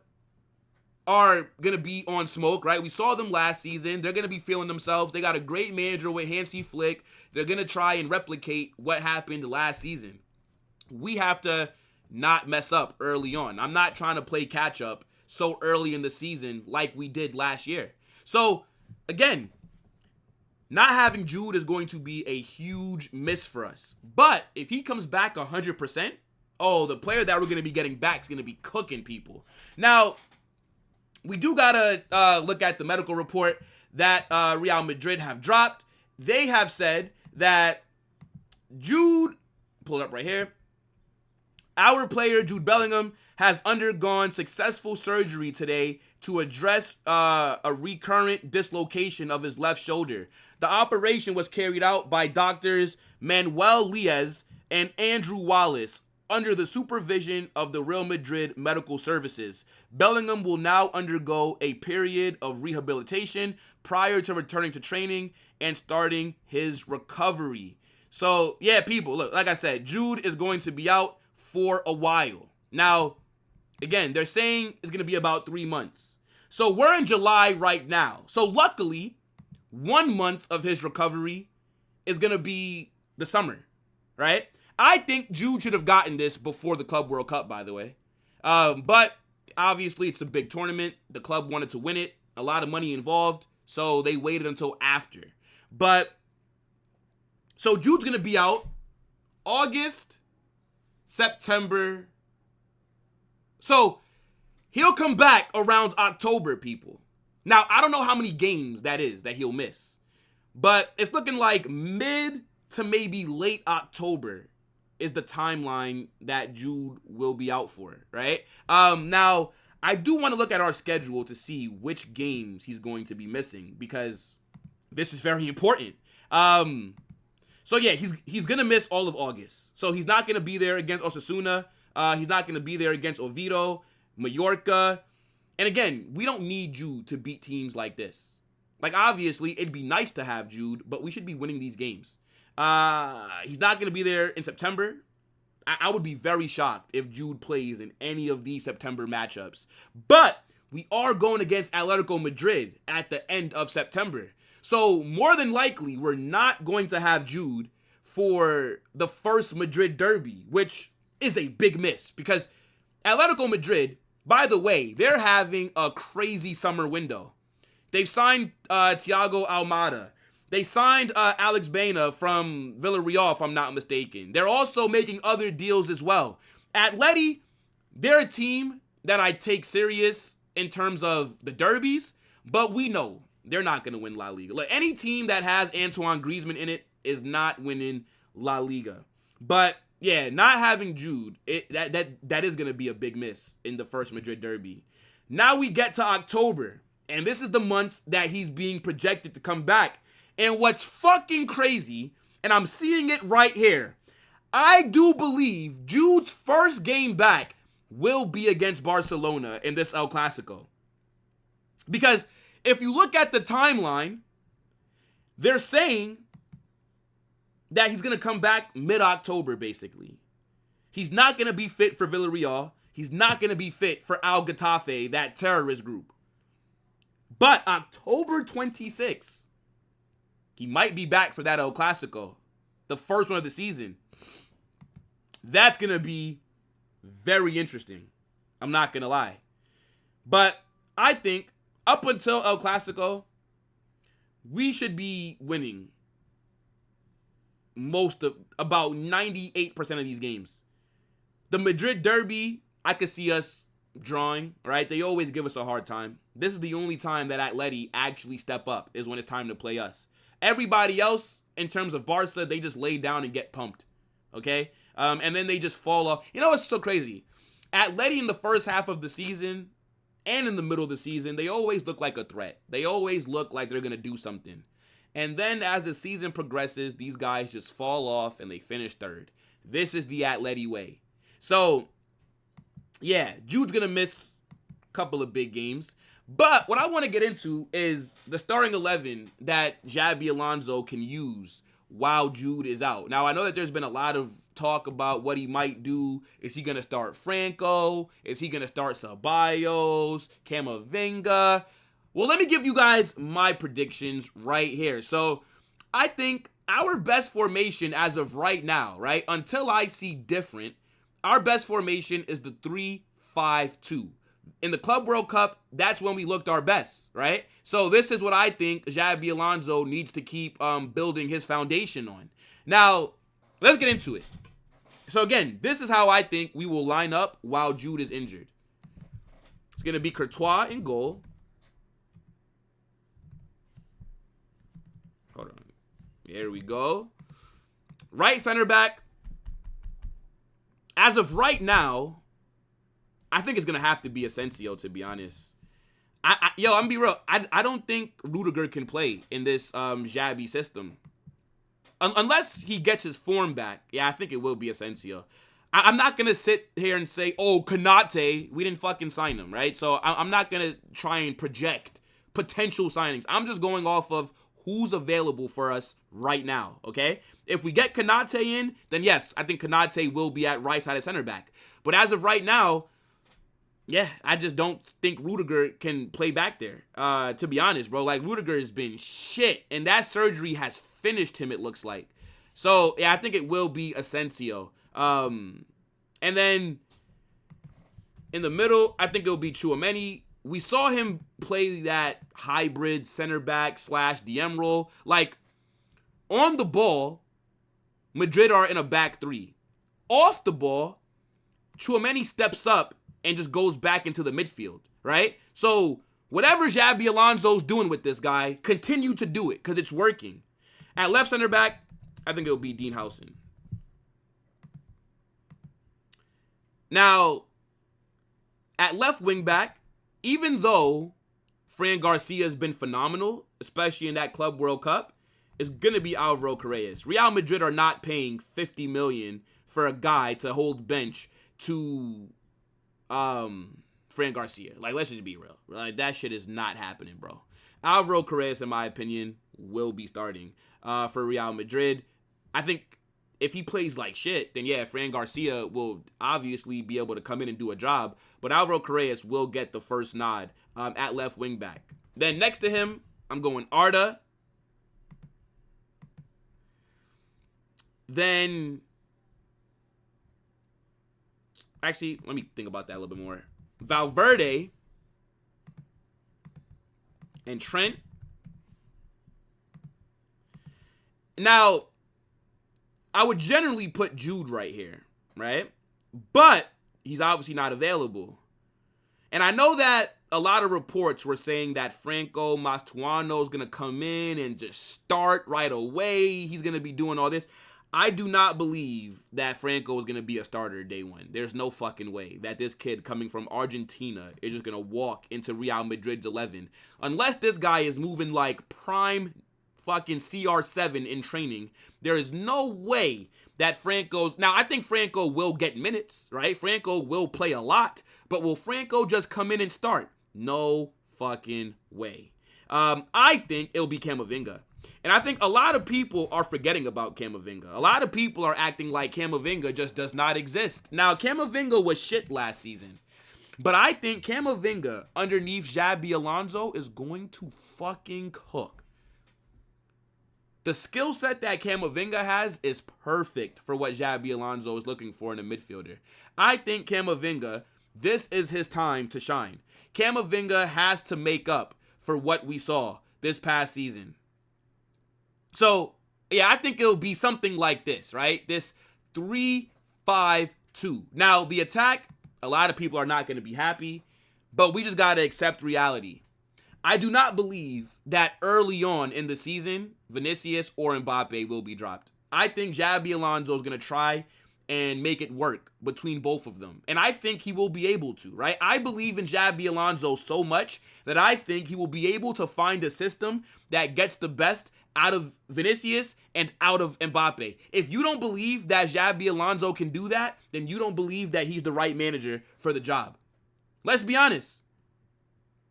are going to be on smoke, right? We saw them last season. They're going to be feeling themselves. They got a great manager with Hansi Flick. They're going to try and replicate what happened last season. We have to not mess up early on. I'm not trying to play catch up so early in the season like we did last year. So, again, not having Jude is going to be a huge miss for us. But if he comes back 100%, the player that we're going to be getting back is going to be cooking people. Now, we do got to look at the medical report that Real Madrid have dropped. They have said that Jude, pull it up right here, our player, Jude Bellingham, has undergone successful surgery today to address a recurrent dislocation of his left shoulder. The operation was carried out by doctors Manuel Liez and Andrew Wallace under the supervision of the Real Madrid Medical Services. Bellingham will now undergo a period of rehabilitation prior to returning to training and starting his recovery. So, yeah, people, look, like I said, Jude is going to be out for a while. Now, again, they're saying it's going to be about 3 months. So we're in July right now. So luckily, 1 month of his recovery is going to be the summer, right? I think Jude should have gotten this before the Club World Cup, by the way. But obviously, it's a big tournament. The club wanted to win it. A lot of money involved. So they waited until after. But, so Jude's going to be out August, September. So he'll come back around October, people. Now, I don't know how many games that is that he'll miss. But it's looking like mid to maybe late October is the timeline that Jude will be out for, right? Now, I do want to look at our schedule to see which games he's going to be missing because this is very important. So yeah, he's going to miss all of August. So he's not going to be there against Osasuna. He's not going to be there against Oviedo, Mallorca. And again, we don't need Jude to beat teams like this. Like, obviously, it'd be nice to have Jude, but we should be winning these games. He's not going to be there in September. I would be very shocked if Jude plays in any of these September matchups. But we are going against Atletico Madrid at the end of September. So more than likely, we're not going to have Jude for the first Madrid derby, which is a big miss because Atletico Madrid, by the way, they're having a crazy summer window. They've signed Thiago Almada. They signed Alex Baena from Villarreal, if I'm not mistaken. They're also making other deals as well. Atleti, they're a team that I take serious in terms of the derbies, but we know they're not going to win La Liga. Like, any team that has Antoine Griezmann in it is not winning La Liga. But yeah, not having Jude, that is going to be a big miss in the first Madrid derby. Now we get to October, and this is the month that he's being projected to come back. And what's fucking crazy, and I'm seeing it right here, I do believe Jude's first game back will be against Barcelona in this El Clasico. Because if you look at the timeline, they're saying that he's going to come back mid-October, basically. He's not going to be fit for Villarreal. He's not going to be fit for Al Getafe, that terrorist group. But October 26th, he might be back for that El Clasico, the first one of the season. That's going to be very interesting. I'm not going to lie. But I think up until El Clasico, we should be winning about 98% of these games. The Madrid derby, I could see us drawing, right? They always give us a hard time. This is the only time that Atleti actually step up, is when it's time to play us. Everybody else, in terms of Barca, they just lay down and get pumped, okay? And then they just fall off. You know what's so crazy? Atleti in the first half of the season and in the middle of the season, they always look like a threat. They always look like they're going to do something. And then as the season progresses, these guys just fall off and they finish third. This is the Atleti way. So, yeah, Jude's going to miss a couple of big games. But what I want to get into is the starting 11 that Xabi Alonso can use while Jude is out. Now, I know that there's been a lot of talk about what he might do. Is he going to start Franco? Is he going to start Ceballos, Camavinga? Well, let me give you guys my predictions right here. So, I think our best formation as of right now, right, until I see different, our best formation is the 3-5-2. In the Club World Cup, that's when we looked our best, right? So this is what I think Xabi Alonso needs to keep building his foundation on. Now, let's get into it. So again, this is how I think we will line up while Jude is injured. It's going to be Courtois in goal. Hold on. Here we go. Right center back. As of right now, I think it's going to have to be Asensio, to be honest. I'm going to be real. I don't think Rodrygo can play in this Xabi system. Unless he gets his form back. Yeah, I think it will be Asensio. I'm not going to sit here and say, oh, Konate, we didn't fucking sign him, right? So I'm not going to try and project potential signings. I'm just going off of who's available for us right now, okay? If we get Konate in, then yes, I think Konate will be at right side of center back. But as of right now, yeah, I just don't think Rodrygo can play back there, to be honest, bro. Like, Rodrygo has been shit, and that surgery has finished him, it looks like. So, yeah, I think it will be Asensio. And then in the middle, I think it'll be Tchouaméni. We saw him play that hybrid center back / DM role. Like, on the ball, Madrid are in a back three. Off the ball, Tchouaméni steps up and just goes back into the midfield, right? So whatever Xabi Alonso's doing with this guy, continue to do it because it's working. At left center back, I think it'll be Dean Howson. Now, at left wing back, even though Fran Garcia has been phenomenal, especially in that Club World Cup, it's going to be Álvaro Carreras. Real Madrid are not paying $50 million for a guy to hold bench to Fran Garcia. Like, let's just be real. Like, that shit is not happening, bro. Álvaro Carreras, in my opinion, will be starting for Real Madrid. I think if he plays like shit, then yeah, Fran Garcia will obviously be able to come in and do a job. But Álvaro Carreras will get the first nod at left wing back. Then next to him, I'm going Arda. Then, actually, let me think about that a little bit more. Valverde and Trent. Now, I would generally put Jude right here, right? But he's obviously not available. And I know that a lot of reports were saying that Franco Mastuano is going to come in and just start right away. He's going to be doing all this. I do not believe that Franco is going to be a starter day one. There's no fucking way that this kid coming from Argentina is just going to walk into Real Madrid's 11. Unless this guy is moving like prime fucking CR7 in training, there is no way that Franco's... Now, I think Franco will get minutes, right? Franco will play a lot, but will Franco just come in and start? No fucking way. I think it'll be Camavinga. And I think a lot of people are forgetting about Camavinga. A lot of people are acting like Camavinga just does not exist. Now, Camavinga was shit last season. But I think Camavinga underneath Xabi Alonso is going to fucking cook. The skill set that Camavinga has is perfect for what Xabi Alonso is looking for in a midfielder. I think Camavinga, this is his time to shine. Camavinga has to make up for what we saw this past season. So, yeah, I think it'll be something like this, right? This 3-5-2. Now, the attack, a lot of people are not going to be happy, but we just got to accept reality. I do not believe that early on in the season, Vinicius or Mbappe will be dropped. I think Xabi Alonso is going to try and make it work between both of them. And I think he will be able to, right? I believe in Xabi Alonso so much that I think he will be able to find a system that gets the best out of Vinicius and out of Mbappe. If you don't believe that Xabi Alonso can do that, then you don't believe that he's the right manager for the job. Let's be honest.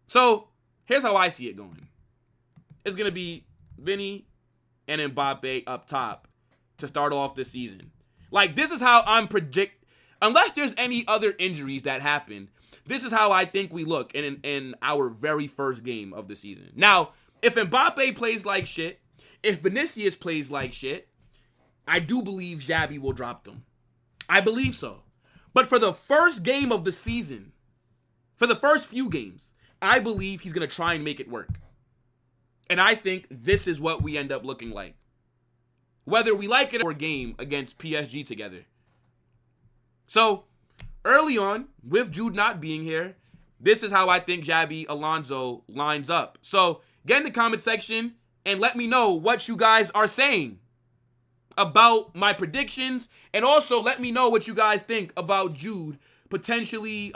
So, here's how I see it going. It's going to be Vini and Mbappe up top to start off the season. Like, this is how I'm unless there's any other injuries that happen, this is how I think we look in our very first game of the season. Now, if Mbappe plays like shit, if Vinicius plays like shit, I do believe Xabi will drop them. I believe so. But for the first game of the season, for the first few games, I believe he's going to try and make it work. And I think this is what we end up looking like. Whether we like it or game against PSG together. So, early on, with Jude not being here, this is how I think Xabi Alonso lines up. So, get in the comment section and let me know what you guys are saying about my predictions. And also, let me know what you guys think about Jude potentially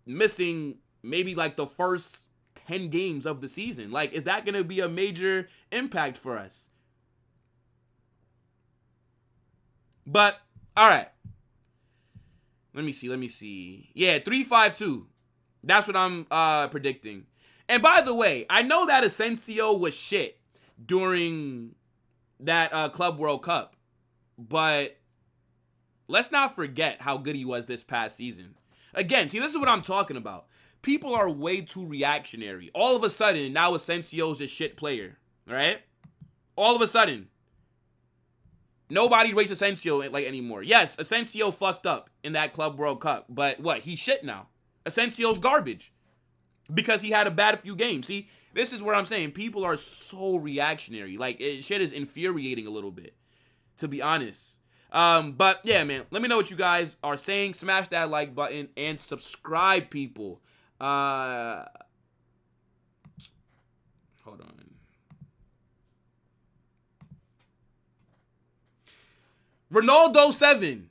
missing maybe like the first 10 games of the season. Like, is that going to be a major impact for us? But, all right. Let me see. Yeah, 3-5-2. That's what I'm predicting. And by the way, I know that Asensio was shit during that Club World Cup. But let's not forget how good he was this past season. Again, see, this is what I'm talking about. People are way too reactionary. All of a sudden, now Asensio's a shit player, right? All of a sudden. Nobody rates Asensio like anymore. Yes, Asensio fucked up in that Club World Cup, but what? He's shit now. Asensio's garbage because he had a bad few games. See, this is where I'm saying people are so reactionary. Like, shit is infuriating a little bit, to be honest. But yeah, man, let me know what you guys are saying. Smash that like button and subscribe, people. Hold on. Ronaldo 7.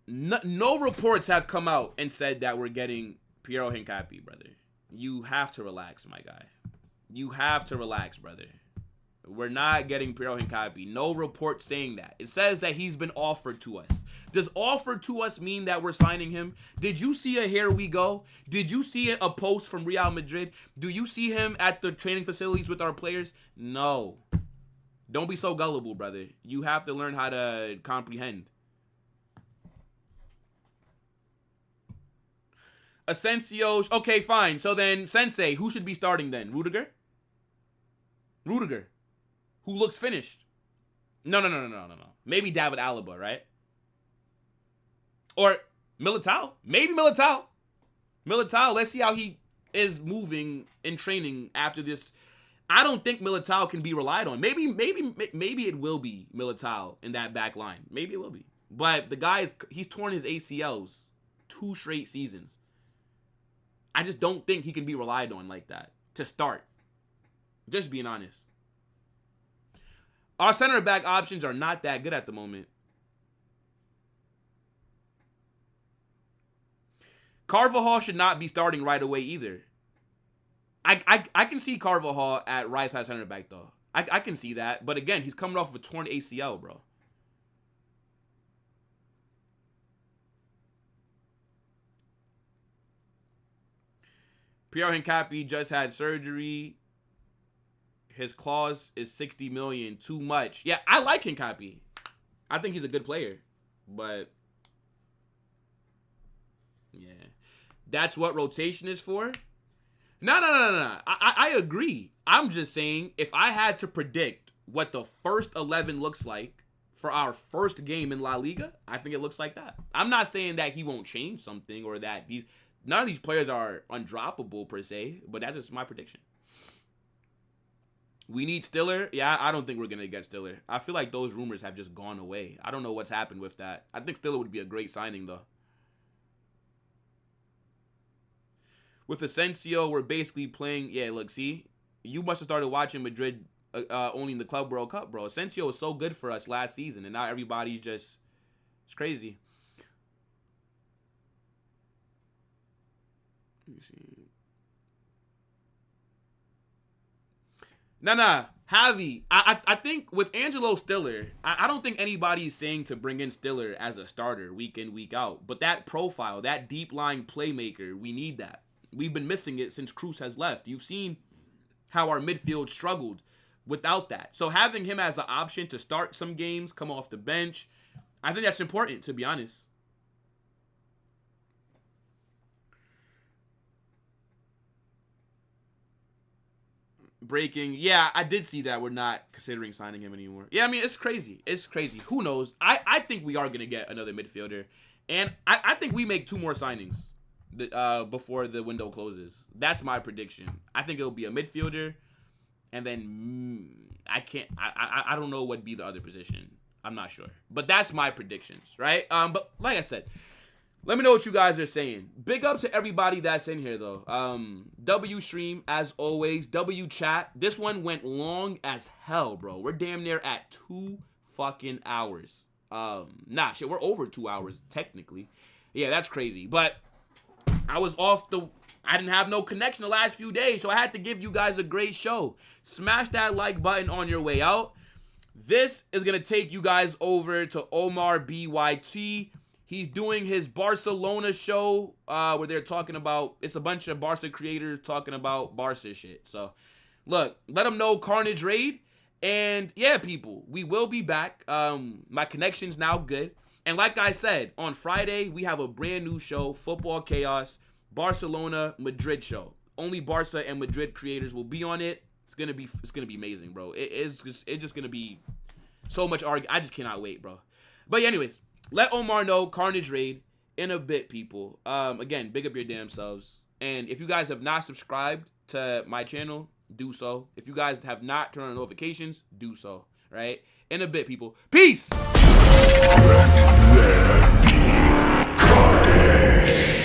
No reports have come out and said that we're getting Piero Hincapié, brother. You have to relax, my guy. You have to relax, brother. We're not getting Piero Hincapié. No report saying that. It says that he's been offered to us. Does offered to us mean that we're signing him? Did you see a here we go? Did you see a post from Real Madrid? Do you see him at the training facilities with our players? No. Don't be so gullible, brother. You have to learn how to comprehend. Asensio's... Okay, fine. So then, Sensei, who should be starting then? Rudiger? Rudiger. Who looks finished. No. Maybe David Alaba, right? Or Militao. Maybe Militao. Militao, let's see how he is moving in training after this. I don't think Militao can be relied on. Maybe it will be Militao in that back line. Maybe it will be. But the guy he's torn his ACLs 2 straight seasons. I just don't think he can be relied on like that to start. Just being honest. Our center back options are not that good at the moment. Carvajal should not be starting right away either. I can see Carvajal at right side center back though. I can see that. But again, he's coming off of a torn ACL, bro. Piero Hincapié just had surgery. His clause is 60 million. Too much. Yeah, I like Hincapié. I think he's a good player. But yeah. That's what rotation is for? No. I agree. I'm just saying, if I had to predict what the first 11 looks like for our first game in La Liga, I think it looks like that. I'm not saying that he won't change something or that none of these players are undroppable per se, but that's just my prediction. We need Stiller. Yeah, I don't think we're going to get Stiller. I feel like those rumors have just gone away. I don't know what's happened with that. I think Stiller would be a great signing, though. With Asensio, we're basically playing... Yeah, look, see? You must have started watching Madrid only in the Club World Cup, bro. Asensio was so good for us last season, and now everybody's just... It's crazy. Let me see. Nah, Javi, I think with Angelo Stiller, I don't think anybody's saying to bring in Stiller as a starter week in, week out. But that profile, that deep-lying playmaker, we need that. We've been missing it since Cruz has left. You've seen how our midfield struggled without that. So having him as an option to start some games, come off the bench, I think that's important, to be honest. Breaking. Yeah, I did see that we're not considering signing him anymore. Yeah, I mean, it's crazy. It's crazy. Who knows? I think we are going to get another midfielder. And I think we make 2 more signings before the window closes. That's my prediction. I think it'll be a midfielder. And then I don't know what would be the other position. I'm not sure. But that's my predictions, right? But like I said, let me know what you guys are saying. Big up to everybody that's in here, though. W stream, as always. W chat. This one went long as hell, bro. We're damn near at 2 fucking hours. Nah, shit, we're over 2 hours, technically. Yeah, that's crazy. But I was I didn't have no connection the last few days, so I had to give you guys a great show. Smash that like button on your way out. This is going to take you guys over to Omar BYT. He's doing his Barcelona show where they're talking about, it's a bunch of Barca creators talking about Barca shit. So, look, let them know Carnage Raid. And, yeah, people, we will be back. My connection's now good. And like I said, on Friday, we have a brand new show, Football Chaos, Barcelona Madrid show. Only Barca and Madrid creators will be on it. It's gonna be amazing, bro. It's just gonna be so much argument. I just cannot wait, bro. But yeah, anyways, let Omar know Carnage Raid in a bit, people. Again, big up your damn selves. And if you guys have not subscribed to my channel, do so. If you guys have not turned on notifications, do so. Right? In a bit, people. Peace. Let there be carnage.